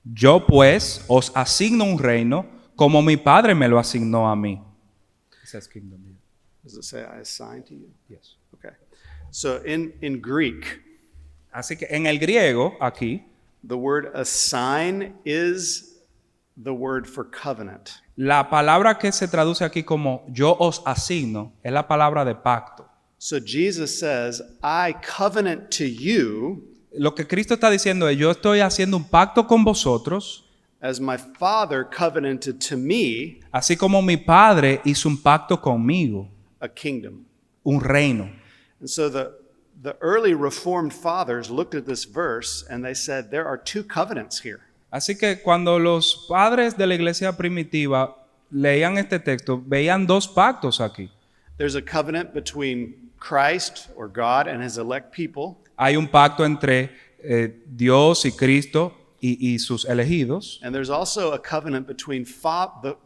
Yo pues os asigno un reino como mi Padre me lo asignó a mí. Does it say I assign to you? Yes. Okay. So in Greek, Así que en el griego aquí, the word assign is the word for covenant. la palabra que se traduce aquí como yo os asigno es la palabra de pacto. So Jesus says, I covenant to you Lo que Cristo está diciendo es yo estoy haciendo un pacto con vosotros, as my Father covenanted to me así como mi Padre hizo un pacto conmigo, a kingdom. un reino. And so the early Reformed fathers looked at this verse and they said, there are two covenants here. Así que cuando los padres de la iglesia primitiva leían este texto, veían dos pactos aquí. There's a covenant between Christ or God and his elect people. Hay un pacto entre Dios y Cristo y sus elegidos. And there's also a covenant between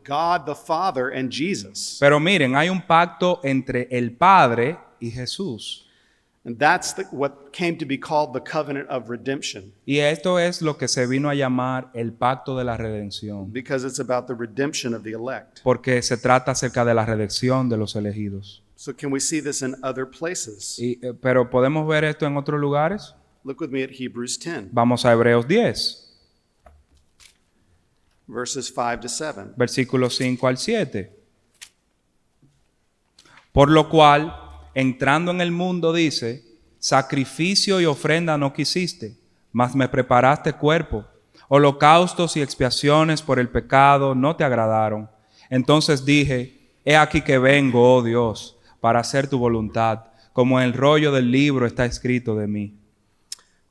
God the Father and Jesus. Pero miren, hay un pacto entre el Padre y Jesús. And that's what came to be called the covenant of redemption, Y esto es lo que se vino a llamar el pacto de la redención, because it's about the redemption of the elect. porque se trata acerca de la redención de los elegidos. So can we see this in other places? Pero ¿podemos ver esto en otros lugares? Look with me at Hebrews 10, Vamos a Hebreos 10, verses 5 to 7. versículos 5 al 7. Por lo cual, entrando en el mundo, dice, sacrificio y ofrenda no quisiste, mas me preparaste cuerpo. Holocaustos y expiaciones por el pecado no te agradaron. Entonces dije, he aquí que vengo, oh Dios, para hacer tu voluntad, como en el rollo del libro está escrito de mí.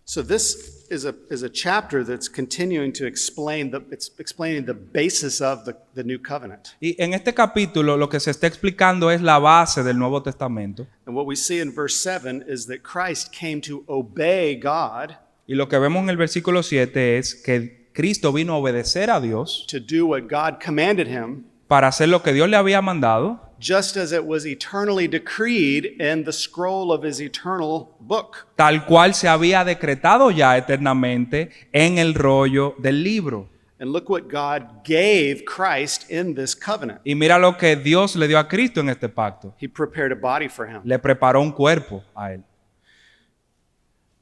So this is a chapter that's continuing to explain it's explaining the basis of the new covenant. Y en este capítulo lo que se está explicando es la base del Nuevo Testamento. And what we see in verse 7 is that Christ came to obey God, Y lo que vemos en el versículo 7 es que Cristo vino a obedecer a Dios to do what God commanded him, para hacer lo que Dios le había mandado, just as it was eternally decreed in the scroll of his eternal book. tal cual se había decretado ya eternamente en el rollo del libro. And look what God gave Christ in this covenant. Y mira lo que Dios le dio a Cristo en este pacto. He prepared a body for him. Le preparó un cuerpo a él.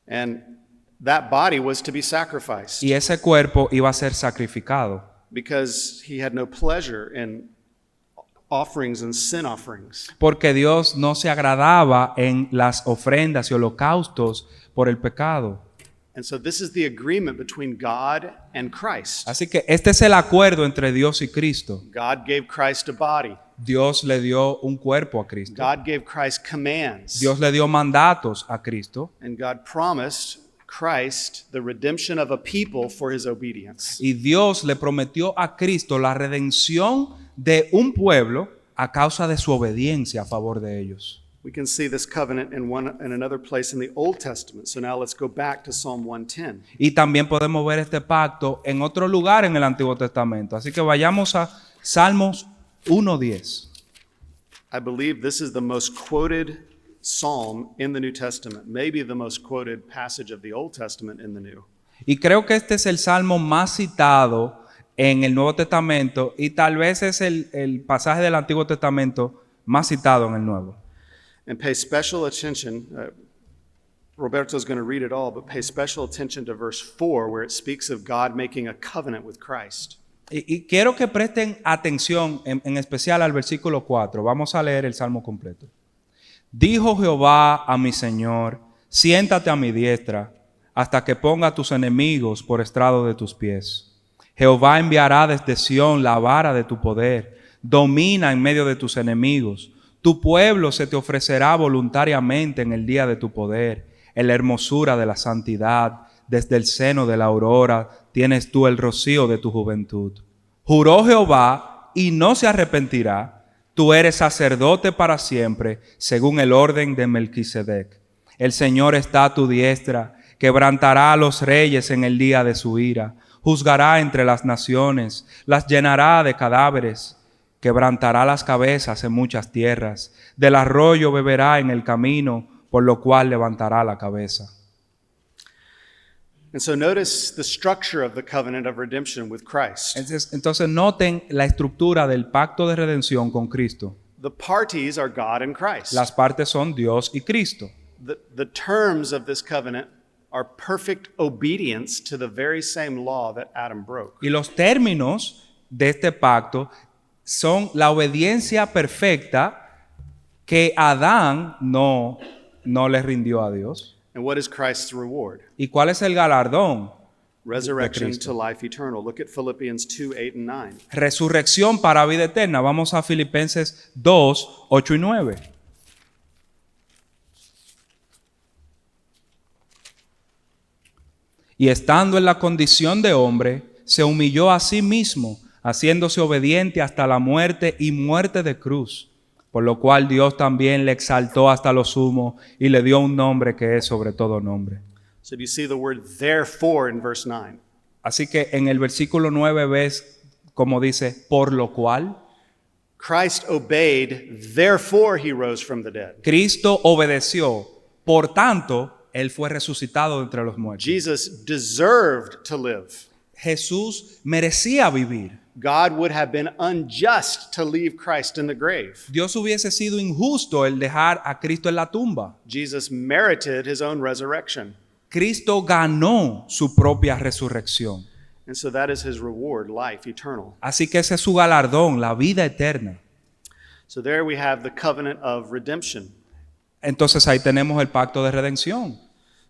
And that body was to be sacrificed Y ese cuerpo iba a ser sacrificado. because he had no pleasure in offerings and sin offerings. Porque Dios no se agradaba en las ofrendas y holocaustos por el pecado. And so this is the agreement between God and Christ. Así que este es el acuerdo entre Dios y Cristo. God gave Christ a body. Dios le dio un cuerpo a Cristo. God gave Christ commands. Dios le dio mandatos a Cristo. And God promised Christ the redemption of a people for his obedience. Y Dios le prometió a Cristo la redención de un pueblo a causa de su obediencia a favor de ellos. We can see this covenant in another place in the Old Testament. So now let's go back to Psalm 110. Y también podemos ver este pacto en otro lugar en el Antiguo Testamento. Así que vayamos a Salmos 1:10. I believe this is the most quoted psalm in the New Testament, maybe the most quoted passage of the Old Testament in the New. Y creo que este es el salmo más citado en el Nuevo Testamento y tal vez es el pasaje del Antiguo Testamento más citado en el Nuevo. And pay special attention, Roberto's going to read it all, but pay special attention to verse 4 where it speaks of God making a covenant with Christ. Y quiero que presten atención en especial al versículo 4. Vamos a leer el salmo completo. Dijo Jehová a mi Señor, siéntate a mi diestra, hasta que ponga a tus enemigos por estrado de tus pies. Jehová enviará desde Sión la vara de tu poder, domina en medio de tus enemigos. Tu pueblo se te ofrecerá voluntariamente en el día de tu poder, en la hermosura de la santidad. Desde el seno de la aurora tienes tú el rocío de tu juventud. Juró Jehová y no se arrepentirá. Tú eres sacerdote para siempre, según el orden de Melquisedec. El Señor está a tu diestra, quebrantará a los reyes en el día de su ira. Juzgará entre las naciones, las llenará de cadáveres. Quebrantará las cabezas en muchas tierras. Del arroyo beberá en el camino, por lo cual levantará la cabeza. And so notice the structure of the covenant of redemption with Christ. Entonces noten la estructura del pacto de redención con Cristo. The parties are God and Christ. Las partes son Dios y Cristo. The terms of this covenant are perfect obedience to the very same law that Adam broke. Y los términos de este pacto son la obediencia perfecta que Adán no le rindió a Dios. And what is Christ's reward? ¿Y cuál es el galardón? Resurrection Cristo. to life eternal. Look at Philippians 2:8-9. Resurrección para vida eterna. Vamos a Filipenses 2, 8 y 9. Y estando en la condición de hombre, se humilló a sí mismo, haciéndose obediente hasta la muerte y muerte de cruz. Por lo cual Dios también le exaltó hasta lo sumo y le dio un nombre que es sobre todo nombre. So do you see the word therefore in verse 9? Así que en el versículo 9 ves como dice, por lo cual. Christ obeyed, therefore he rose from the dead. Cristo obedeció, por tanto, Él fue resucitado de entre los muertos. Jesus deserved to live. Jesús merecía vivir. God would have been unjust to leave Christ in the grave. Dios hubiese sido injusto el dejar a Cristo en la tumba. Jesus merited his own resurrection. Cristo ganó su propia resurrección. And so that is his reward, life eternal. Así que ese es su galardón, la vida eterna. So there we have the covenant of redemption. Entonces ahí tenemos el pacto de redención.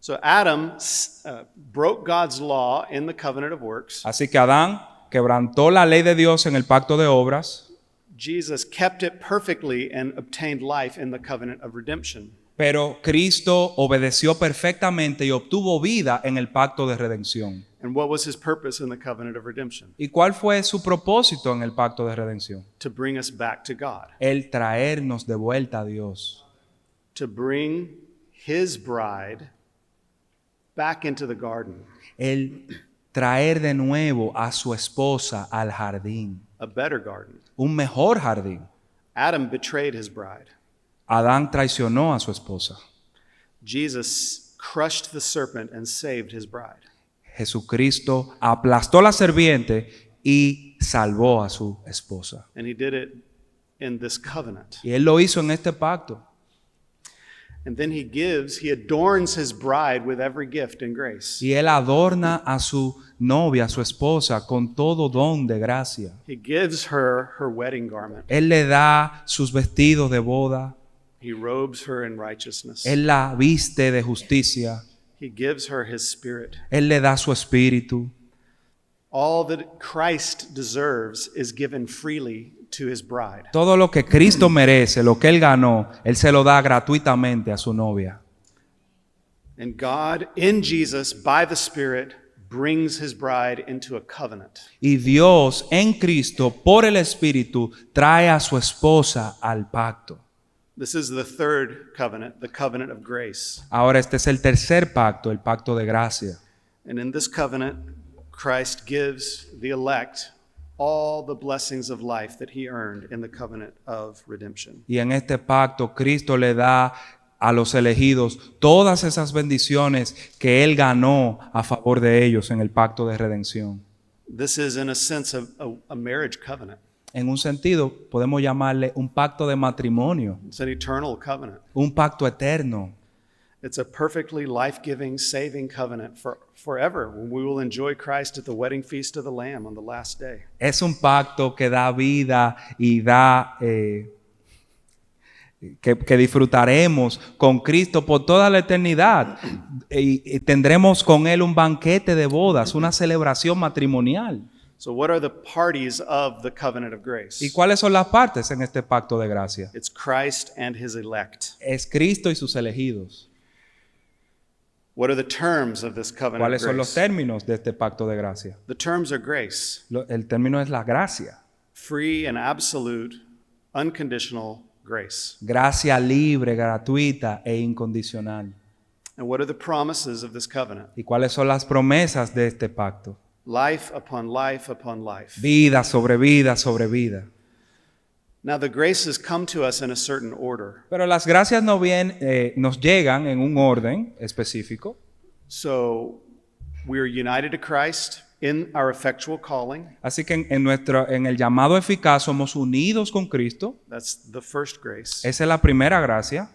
So Adam broke God's law in the covenant of works. Así que Adán quebrantó la ley de Dios en el pacto de obras. Jesus kept it perfectly and obtained life in the covenant of redemption. Pero Cristo obedeció perfectamente y obtuvo vida en el pacto de redención. And what was his purpose in the covenant of redemption? ¿Y cuál fue su propósito en el pacto de redención? To bring us back to God. El traernos de vuelta a Dios. To bring his bride back into the garden. El traer de nuevo a su esposa al jardín. A better garden. Un mejor jardín. Adam betrayed his bride. Adán traicionó a su esposa. Jesus crushed the serpent and saved his bride. Jesucristo aplastó la serpiente y salvó a su esposa. And he did it in this covenant. Y Él lo hizo en este pacto. And then he adorns his bride with every gift and grace. Y Él adorna a su novia, a su esposa, con todo don de gracia. He gives her her wedding garment. Él le da sus vestidos de boda. He robes her in righteousness. Él la viste de justicia. He gives her his spirit. Él le da su espíritu. All that Christ deserves is given freely to his bride. Todo lo que Cristo merece, lo que Él ganó, Él se lo da gratuitamente a su novia. And God, in Jesus, by the Spirit, brings his bride into a covenant. Y Dios en Cristo, por el Espíritu, trae a su esposa al pacto. This is the third covenant, the covenant of grace. Ahora este es el tercer pacto, el pacto de gracia. And in this covenant, Christ gives the elect all the blessings of life that he earned in the covenant of redemption. Y en este pacto Cristo le da a los elegidos todas esas bendiciones que Él ganó a favor de ellos en el pacto de redención. This is, in a sense, a marriage covenant. En un sentido, podemos llamarle un pacto de matrimonio, It's an eternal covenant. un pacto eterno. It's a perfectly life-giving, saving covenant for forever, when we will enjoy Christ at the wedding feast of the Lamb on the last day. Es un pacto que da vida y da que disfrutaremos con Cristo por toda la eternidad y tendremos con Él un banquete de bodas, una celebración matrimonial. So what are the parties of the covenant of grace? ¿Y cuáles son las partes en este pacto de gracia? It's Christ and his elect. Es Cristo y sus elegidos. What are the terms of this covenant of ¿Cuáles son los grace? términos de este pacto de gracia? The terms are grace, El término es la gracia. free and absolute, unconditional grace. Gracia libre, gratuita e incondicional. And what are the promises of this covenant? ¿Y cuáles son las promesas de este pacto? Life upon life upon life. Vida sobre vida sobre vida. Now the graces come to us in a certain order. Pero las gracias nos llegan en un orden específico. So we are united to Christ in our effectual calling. Así que en el llamado eficaz somos unidos con Cristo. That's the first grace. Esa es la primera gracia.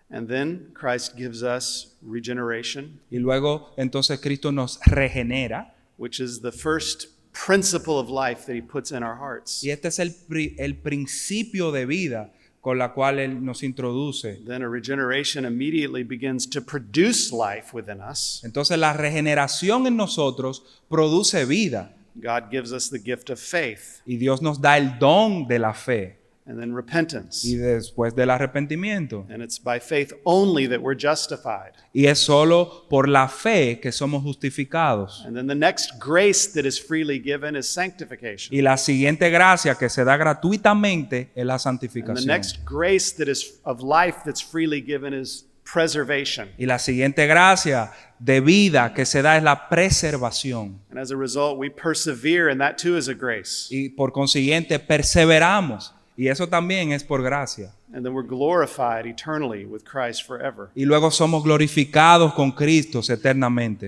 And then Christ gives us regeneration, Y luego entonces Cristo nos regenera. which is the first principle of life that he puts in our hearts. Y este es el principio de vida con la cual Él nos introduce. Then a regeneration immediately begins to produce life within us. Entonces la regeneración en nosotros produce vida. God gives us the gift of faith, Y Dios nos da el don de la fe. and then repentance. Y después del arrepentimiento. And it's by faith only that we're justified. Y es solo por la fe que somos justificados. And then the next grace that is freely given is sanctification. Y la siguiente gracia que se da gratuitamente es la And the santificación. next grace that is of life that's freely given is preservation. Y la siguiente gracia de vida que se da es la preservación. And as a result, we persevere, and that too is a grace. Y por consiguiente perseveramos. Y eso también es por gracia. And then we're glorified eternally with Christ forever. Y luego somos glorificados con Cristo eternamente.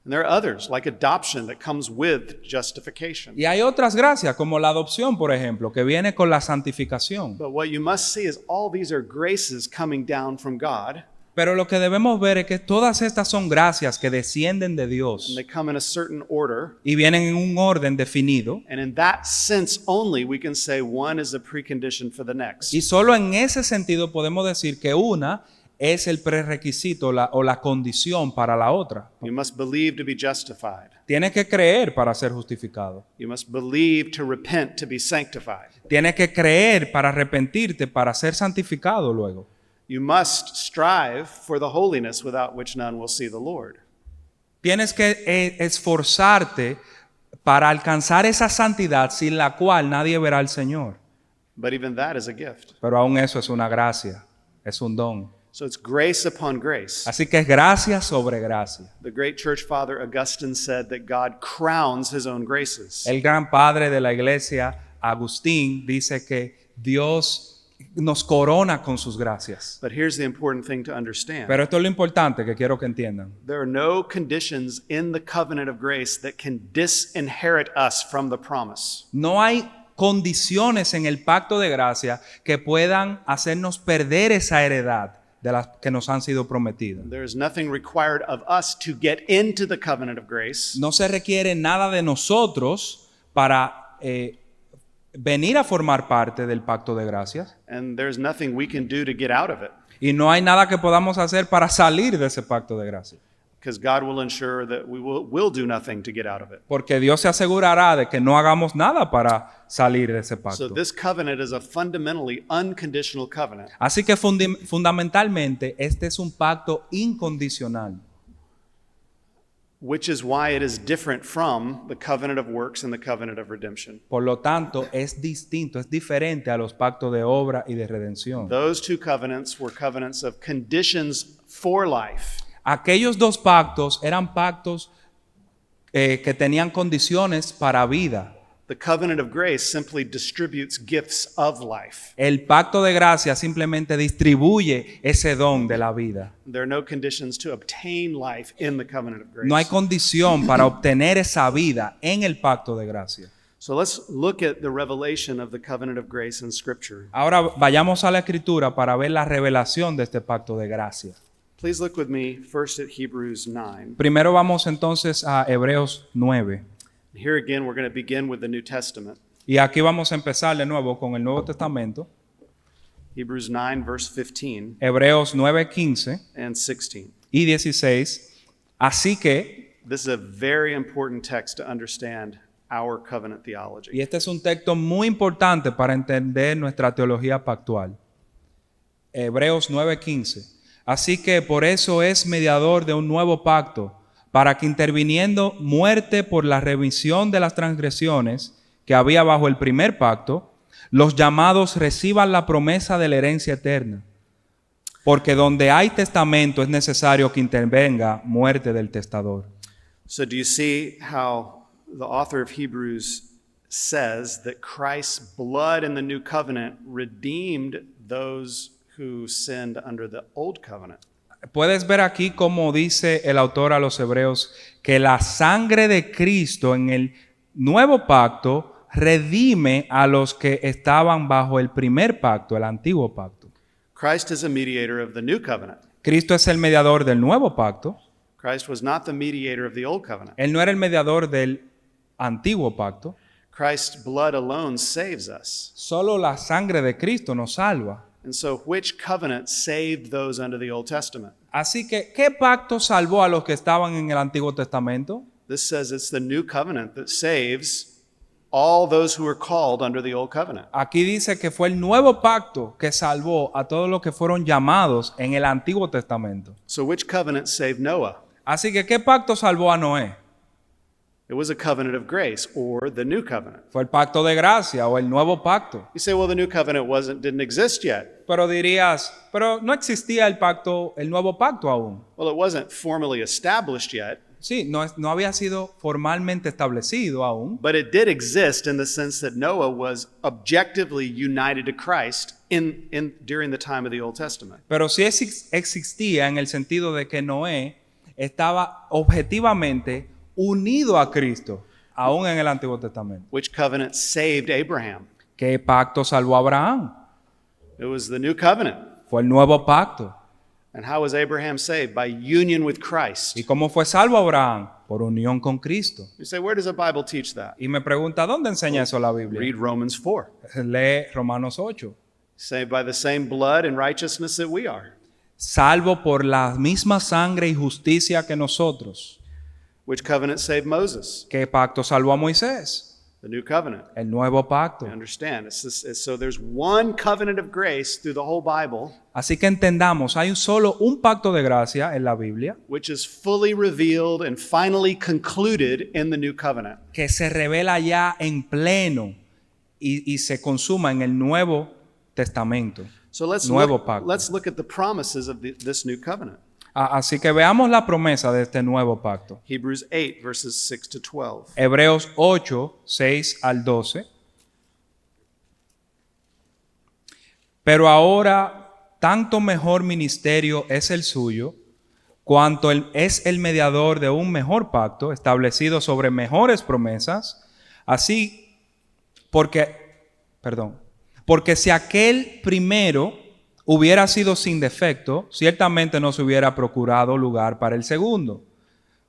And there are others, like adoption, that comes with justification. Y hay otras gracias, como la adopción, por ejemplo, que viene con la santificación. But what you must see is all these are graces coming down from God, Pero lo que debemos ver es que todas estas son gracias que descienden de and Dios they come in a certain order. y vienen en un orden definido. And in that sense only, we can say one is a precondition for the next. Y solo en ese sentido podemos decir que una es el prerequisito o la condición para la otra. You must believe to be justified. Tienes que creer para ser justificado. You must believe to repent to be sanctified. Tienes que creer para arrepentirte, para ser santificado luego. You must strive for the holiness without which none will see the Lord. Tienes que esforzarte para alcanzar esa santidad sin la cual nadie verá al Señor. But even that is a gift. Pero aún eso es una gracia, es un don. So it's grace upon grace. Así que es gracia sobre gracia. The great church father Augustine said that God crowns his own graces. El gran padre de la iglesia, Agustín, dice que Dios nos corona con sus gracias. But here's the important thing to understand. Pero esto es lo importante que quiero que entiendan. There are no conditions in the covenant of grace that can disinherit us from the promise. No hay condiciones en el pacto de gracia que puedan hacernos perder esa heredad de las que nos han sido prometidas. There is nothing required of us to get into the covenant of grace. No se requiere nada de nosotros para venir a formar parte del pacto de gracias. And there's nothing we can do to get out of it, Y no hay nada que podamos hacer para salir de ese pacto de gracia. because God will ensure that we will do nothing to get out of it. Porque Dios se asegurará de que no hagamos nada para salir de ese So pacto. this covenant is a fundamentally unconditional covenant. Así que fundamentalmente este es un pacto incondicional. which is why it is different from the covenant of works and the covenant of redemption. Por lo tanto, es distinto, es diferente a los pactos de obra y de redención. Those two covenants were covenants of conditions for life. Aquellos dos pactos eran pactos que tenían condiciones para vida. The covenant of grace simply distributes gifts of life. El pacto de gracia simplemente distribuye ese don de la vida. There are no conditions to obtain life in the covenant of grace. No hay condición para obtener esa vida en el pacto de gracia. So let's look at the revelation of the covenant of grace in Scripture. Ahora vayamos a la Escritura para ver la revelación de este pacto de gracia. Please look with me first at Hebrews 9. Primero vamos entonces a Hebreos 9. Here again, we're going to begin with the New Testament. Y aquí vamos a empezar de nuevo con el Nuevo Testamento. Hebrews 9, verse 15 Hebreos 9, 15 and 16. y 16. Así que, This is a very important text to understand our covenant y theology. este es un texto muy importante para entender nuestra teología pactual. Hebreos 9, 15. Así que por eso es mediador de un nuevo pacto, para que interviniendo muerte por la remisión de las transgresiones que había bajo el primer pacto, los llamados reciban la promesa de la herencia eterna. Porque donde hay testamento es necesario que intervenga muerte del testador. So, do you see how the author of Hebrews says that Christ's blood in the new covenant redeemed those who sinned under the old covenant? Puedes ver aquí cómo dice el autor a los Hebreos que la sangre de Cristo en el nuevo pacto redime a los que estaban bajo el primer pacto, el antiguo pacto. Christ is a mediator of the new covenant. Cristo es el mediador del nuevo pacto. Christ was not the mediator of the old covenant. Él no era el mediador del antiguo pacto. Christ's blood alone saves us. Solo la sangre de Cristo nos salva. And so, which covenant saved those under the Old Testament? Así que, ¿qué pacto salvó a los que estaban en el Antiguo Testamento? This says it's the new covenant that saves all those who were called under the Old Covenant. Aquí dice que fue el nuevo pacto que salvó a todos los que fueron llamados en el Antiguo Testamento. So, which covenant saved Noah? Así que, ¿qué pacto salvó a Noé? It was a covenant of grace, or the new covenant. Fue el pacto de gracia o el nuevo pacto. You say, well, the new covenant didn't exist yet. Pero dirías, pero no existía el pacto, el nuevo pacto aún. Well, it wasn't formally established yet, Sí, no había sido formalmente establecido aún, but it did exist in the sense that Noah was objectively united to Christ during the time of the Old Testament. pero sí existía en el sentido de que Noé estaba objetivamente unido a Cristo, aún en el Antiguo Testamento. Which covenant saved Abraham? ¿Qué pacto salvó a Abraham? It was the new covenant. Fue el nuevo pacto. And how was Abraham saved? By union with Christ. ¿Y cómo fue salvo Abraham? Por unión con Cristo. You say, where does the Bible teach that? Y me pregunta, ¿dónde enseña eso la Biblia? Read Romans 4. Lee Romanos 8. Saved by the same blood and righteousness that we are. Salvo por la misma sangre y justicia que nosotros. Which covenant saved Moses? ¿Qué pacto salvó a Moisés? The new covenant. El nuevo pacto. You understand? So there's one covenant of grace through the whole Bible, Así que entendamos, hay solo un pacto de gracia en la Biblia which is fully revealed and finally concluded in the new covenant. que se revela ya en pleno y se consuma en el Nuevo Testamento. So let's Nuevo pacto. look at the promises of this new covenant. Así que veamos la promesa de este nuevo pacto. Hebrews 8, verses 6 to 12. Hebreos 8, 6 al 12. Pero ahora, tanto mejor ministerio es el suyo, cuanto es el mediador de un mejor pacto, establecido sobre mejores promesas, así, porque si aquel primero hubiera sido sin defecto, ciertamente no se hubiera procurado lugar para el segundo.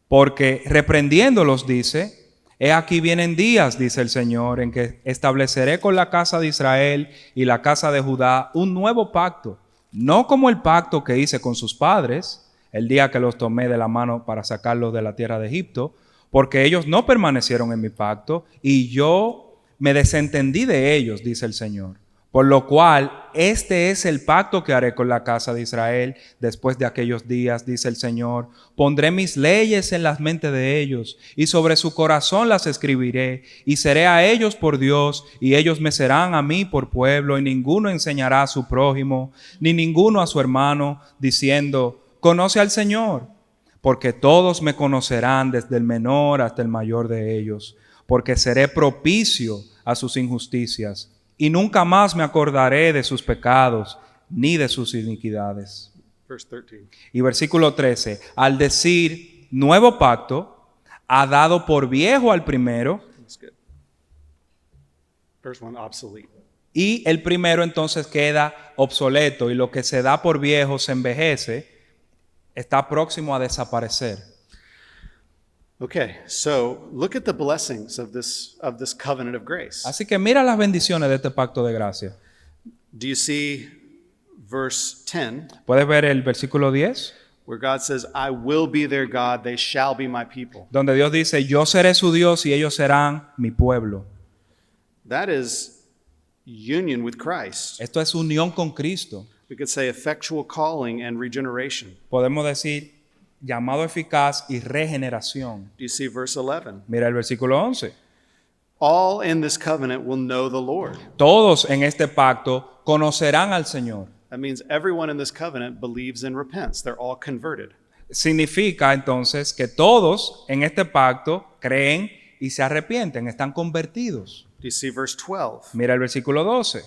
Porque reprendiéndolos dice, he aquí vienen días, dice el Señor, en que estableceré con la casa de Israel y la casa de Judá un nuevo pacto, no como el pacto que hice con sus padres, el día que los tomé de la mano para sacarlos de la tierra de Egipto, porque ellos no permanecieron en mi pacto y yo me desentendí de ellos, dice el Señor. Por lo cual, este es el pacto que haré con la casa de Israel después de aquellos días, dice el Señor. Pondré mis leyes en las mentes de ellos, y sobre su corazón las escribiré, y seré a ellos por Dios, y ellos me serán a mí por pueblo, y ninguno enseñará a su prójimo, ni ninguno a su hermano, diciendo, conoce al Señor, porque todos me conocerán desde el menor hasta el mayor de ellos, porque seré propicio a sus injusticias. Y nunca más me acordaré de sus pecados ni de sus iniquidades. Verse 13. Y versículo 13, al decir nuevo pacto, ha dado por viejo al primero, That's good. Verse 1, obsolete. y el primero entonces queda obsoleto, y lo que se da por viejo se envejece, está próximo a desaparecer. Okay, so look at the blessings of this covenant of grace. Así que mira las bendiciones de este pacto de gracia. Do you see verse 10 ¿Puedes ver el versículo 10? where God says, I will be their God, they shall be my people? Donde Dios dice, yo seré su Dios y ellos serán mi pueblo. That is union with Christ. Esto es unión con Cristo. We could say effectual calling and regeneration. Podemos decir llamado eficaz y regeneración. Do you see verse 11? Mira el versículo 11. All in this covenant will know the Lord. Todos en este pacto conocerán al Señor. That means everyone in this covenant believes and repents. They're all converted. Significa entonces que todos en este pacto creen y se arrepienten, están convertidos. Do you see verse 12? Mira el versículo 12.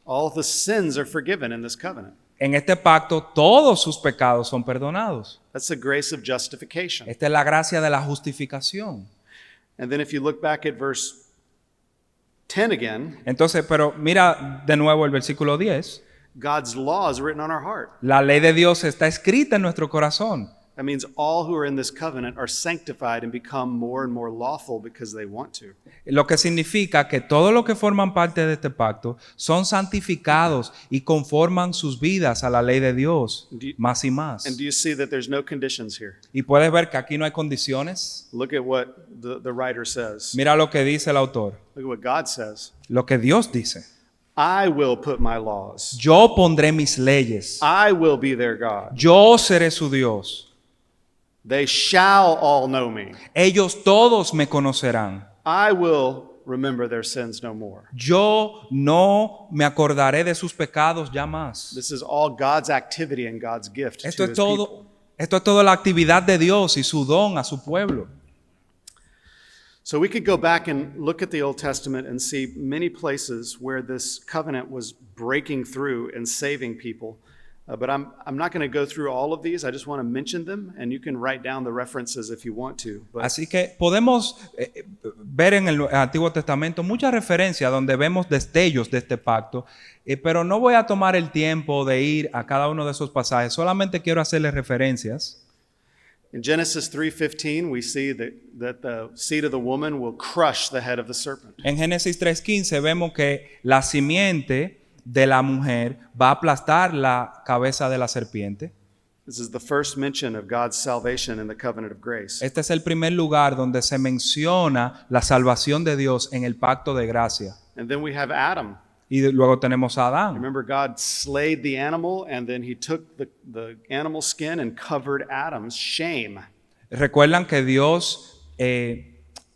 All of the sins are forgiven in this covenant. En este pacto todos sus pecados son perdonados. That's the grace of justification. Esta es la gracia de la justificación. And then if you look back at verse 10 again, Entonces, pero mira de nuevo el versículo 10. God's law is written on our heart. La ley de Dios está escrita en nuestro corazón. That means all who are in this covenant are sanctified and become more and more lawful because they want to. Lo que significa que todos los que forman parte de este pacto son santificados y conforman sus vidas a la ley de Dios más y más. And do you see that there's no conditions here? Y puedes ver que aquí no hay condiciones. Look at what the writer says. Mira lo que dice el autor, Look at what God says. lo que Dios dice. I will put my laws. Yo pondré mis leyes. I will be their God. Yo seré su Dios. They shall all know me. Ellos todos me conocerán. I will remember their sins no more. Yo no me acordaré de sus pecados ya más. This is all God's activity and God's gift Esto to es his people. todo. Esto es toda la actividad de Dios y su don a su pueblo. So we could go back and look at the Old Testament and see many places where this covenant was breaking through and saving people. But I'm not going to go through all of these. I just want to mention them, and you can write down the references if you want to. But Así que podemos ver en el Antiguo Testamento muchas referencias donde vemos destellos de este pacto, pero no voy a tomar el tiempo de ir a cada uno de esos pasajes. Solamente quiero hacerles referencias. in Genesis 3:15, we see that the seed of the woman will crush the head of the serpent. En Génesis 3:15 vemos que la simiente de la mujer va a aplastar la cabeza de la serpiente. This is the first mention of God's salvation in the covenant of grace. Este es el primer lugar donde se menciona la salvación de Dios en el pacto de gracia. And then we have Adam. Y luego tenemos a Adán. Remember, God slayed the animal, and then he took the animal skin and covered Adam's shame. ¿Recuerdan que Dios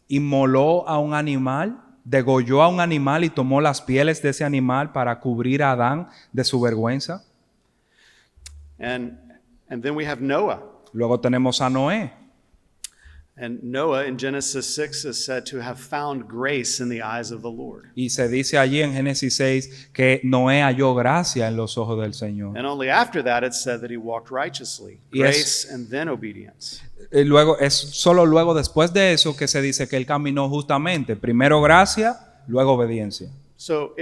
inmoló a un animal, degolló a un animal y tomó las pieles de ese animal para cubrir a Adán de su vergüenza? And then we have Noah. Luego tenemos a Noé. And Noah in Genesis 6 is said to have found grace in the eyes of the Lord. Y se dice allí en Génesis 6 que Noé halló gracia en los ojos del Señor. And only after that it's said that he walked righteously. Yes. Grace and then obedience. Y luego, es solo luego después de eso que se dice que él caminó justamente. Primero gracia, luego obediencia. So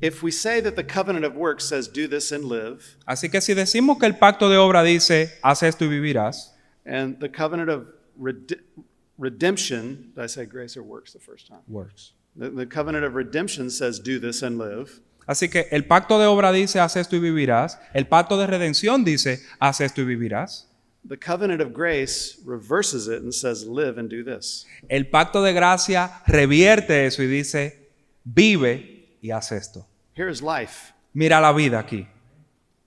if we say that the covenant of works says do this and live, Así que si decimos que el pacto de obra dice, haz esto y vivirás, and the covenant of redemption, did I say grace or works the first time? works. The covenant of redemption says do this and live. Así que el pacto de obra dice, haz esto y vivirás. El pacto de redención dice, haz esto y vivirás. The covenant of grace reverses it and says live and do this. El pacto de gracia revierte eso y dice, vive y haz esto. Here is life. Mira la vida aquí.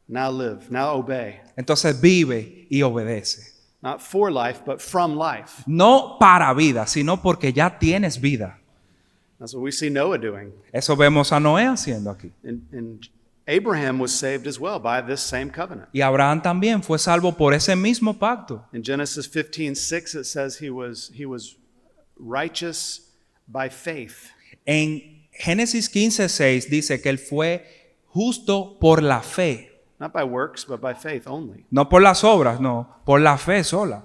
Now live, now obey. Entonces vive y obedece. Not for life, but from life. No para vida, sino porque ya tienes vida. That's what we see Noah doing. Eso vemos a Noé haciendo aquí. And Abraham was saved as well by this same covenant. Y Abraham también fue salvo por ese mismo pacto. In Genesis 15:6 it says he was righteous by faith. En Génesis 15:6 dice que él fue justo por la fe. Not by works, but by faith only. No por las obras, no, por la fe sola.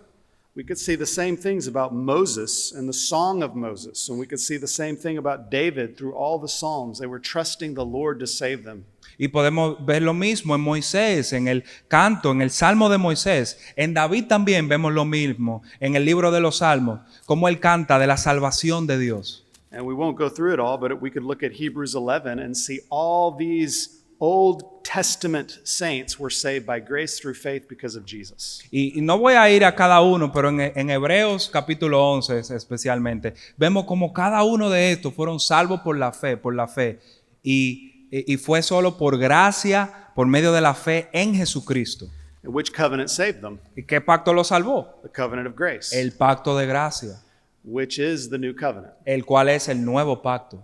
We could see the same things about Moses and the Song of Moses, and we could see the same thing about David through all the Psalms. They were trusting the Lord to save them. Y podemos ver lo mismo en Moisés, en el canto, en el Salmo de Moisés. En David también vemos lo mismo, en el libro de los Salmos, como él canta de la salvación de Dios. And we won't go through it all, but we could look at Hebrews 11 and see all these Old Testament saints were saved by grace through faith because of Jesus. Y no voy a ir a cada uno, pero en Hebreos capítulo 11 especialmente, vemos como cada uno de estos fueron salvos por la fe. Y fue solo por gracia, por medio de la fe en Jesucristo. And which covenant saved them? ¿Y qué pacto los salvó? The covenant of grace, El pacto de gracia, which is the new covenant. el cual es el nuevo pacto.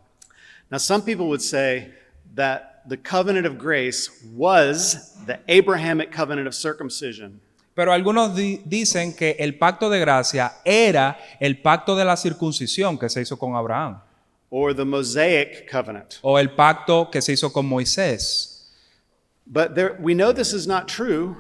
Now, some people would say that the covenant of grace was the Abrahamic covenant of circumcision. Pero algunos dicen que el pacto de gracia era el pacto de la circuncisión que se hizo con Abraham, Or the Mosaic covenant. o el pacto que se hizo con Moisés. But we know this is not true,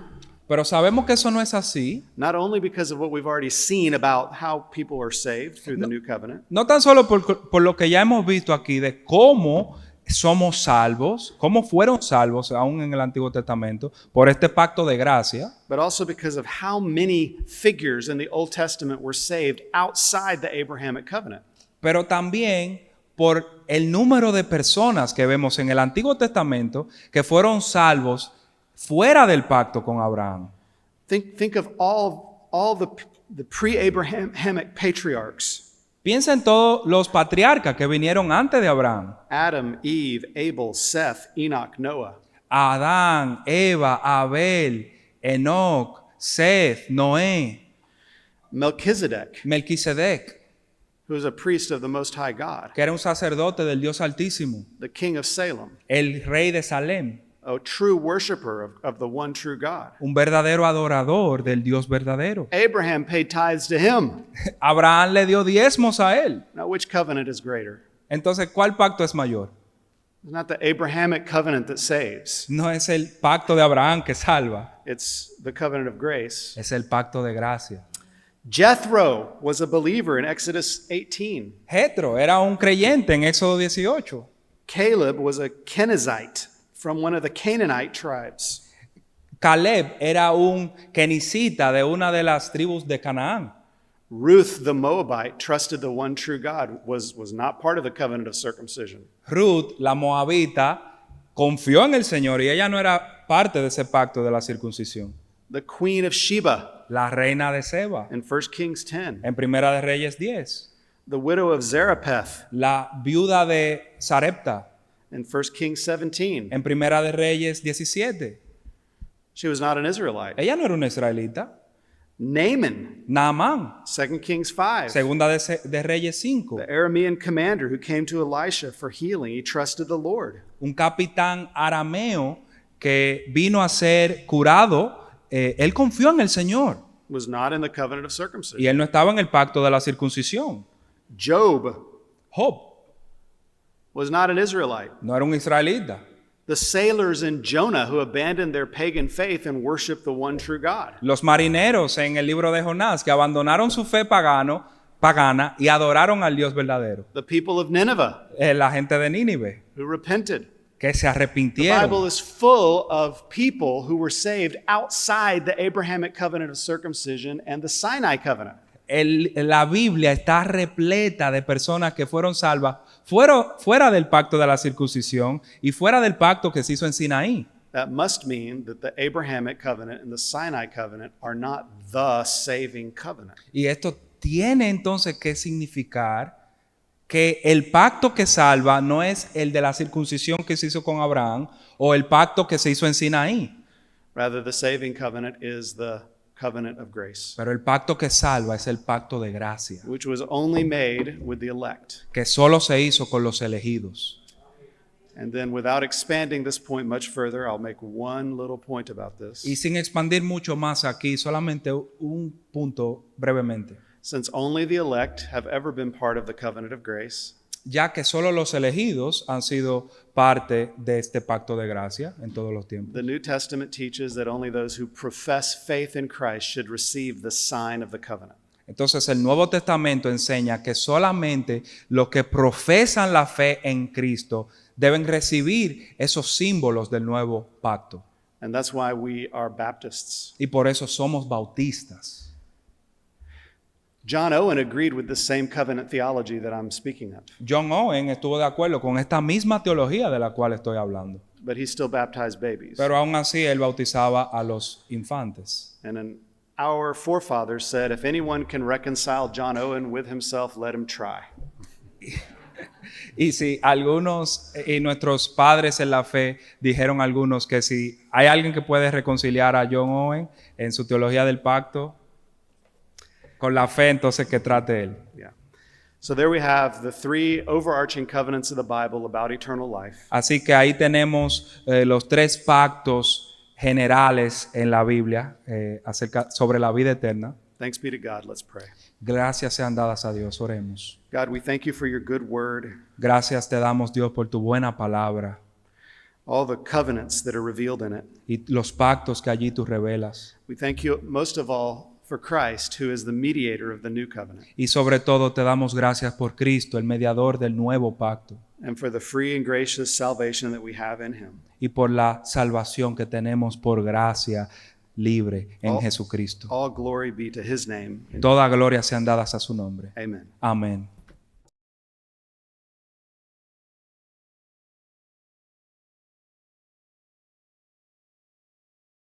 Pero sabemos que eso no es así, not only because of what we've already seen about how people are saved through the new covenant, no tan solo por lo que ya hemos visto aquí de cómo somos salvos, cómo fueron salvos aún en el Antiguo Testamento por este pacto de gracia, but also because of how many figures in the Old Testament were saved outside the Abrahamic covenant. pero también por el número de personas que vemos en el Antiguo Testamento que fueron salvos fuera del pacto con Abraham. Think of all the pre-Abrahamic patriarchs. Piensa en todos los patriarcas que vinieron antes de Abraham. Adam, Eve, Abel, Seth, Enoch, Noah. Adán, Eva, Abel, Enoc, Seth, Noé, Melchizedek, Melquisedec, who was a priest of the Most High God. que era un sacerdote del Dios Altísimo, The king of Salem, el rey de Salem, a true worshiper of the one true God. un verdadero adorador del Dios verdadero. Abraham paid tithes to him. Abraham le dio diezmos a él. Now, which covenant is greater? Entonces, ¿cuál pacto es mayor? It's not the Abrahamic covenant that saves. No es el pacto de Abraham que salva, It's the covenant of grace. es el pacto de gracia. Jethro was a believer in Exodus 18. Jetro era un creyente en Éxodo 18. Caleb was a Kenizzite from one of the Canaanite tribes. Caleb era un kenicita de una de las tribus de Canaán. Ruth the Moabite trusted the one true God, was not part of the covenant of circumcision. Ruth, la moabita, confió en el Señor y ella no era parte de ese pacto de la circuncisión. The queen of Sheba La reina de Seba, in 1 Kings 10. en Primera de Reyes 10. The widow of Zarephath La viuda de Sarepta, in 1 Kings 17. en Primera de Reyes 17. She was not an Israelite. Ella no era una israelita. Naaman, Naamán, 2 Kings 5. Segunda de Reyes 5. The Aramean commander who came to Elisha for healing, he trusted the Lord. Un capitán arameo que vino a ser curado, él confió en el Señor Was not in the covenant of y circumcision. él no estaba en el pacto de la circuncisión. Job Job was not an Israelite. no era un israelita. The sailors in Jonah who abandoned their pagan faith and worshiped the one true God. Los marineros en el libro de Jonás que abandonaron su fe pagana y adoraron al Dios verdadero. The people of Nineveh La gente de Nínive who repented. que se The arrepintieron. Bible is full of people who were saved outside the Abrahamic covenant of circumcision and the Sinai covenant. La Biblia está repleta de personas que fueron salvas fuera del pacto de la circuncisión y fuera del pacto que se hizo en Sinaí. That must mean that the Abrahamic covenant and the Sinai covenant are not the saving covenant. Y esto tiene entonces que significar que el pacto que salva no es el de la circuncisión que se hizo con Abraham o el pacto que se hizo en Sinaí, Rather, the saving covenant is the covenant of grace, pero el pacto que salva es el pacto de gracia, which was only made with the elect. que solo se hizo con los elegidos. And then, without expanding this point much further, I'll make one little point about this. Y sin expandir mucho más aquí, solamente un punto brevemente. Since only the elect have ever been part of the covenant of grace, Ya que solo los elegidos han sido parte de este pacto de gracia en todos los tiempos. the New Testament teaches that only those who profess faith in Christ should receive the sign of the covenant. Entonces el Nuevo Testamento enseña que solamente los que profesan la fe en Cristo deben recibir esos símbolos del nuevo pacto. And that's why we are Baptists. Y por eso somos bautistas. John Owen agreed with the same covenant theology that I'm speaking of, John Owen estuvo de acuerdo con esta misma teología de la cual estoy hablando. but he still baptized babies. Pero aún así él bautizaba a los infantes. And then our forefathers said, if anyone can reconcile John Owen with himself, let him try. Y si algunos y nuestros padres en la fe dijeron algunos que si hay alguien que puede reconciliar a John Owen en su teología del pacto con la fe, entonces que trate él. Yeah. So there we have the three overarching covenants of the Bible about eternal life. Así que ahí tenemos los tres pactos generales en la Biblia sobre la vida eterna. Thanks be to God. Let's pray. Gracias sean dadas a Dios, oremos. God, we thank you for your good word, Gracias te damos, Dios, por tu buena palabra all the covenants that are revealed in it. y los pactos que allí tú revelas. We thank you most of all for Christ, who is the mediator of the new covenant, Y sobre todo te damos gracias por Cristo, el mediador del nuevo pacto, and for the free and gracious salvation that we have in him. y por la salvación que tenemos por gracia libre en All- Jesucristo. All glory be to his name. Toda gloria sean dadas a su nombre. Amen. Amén.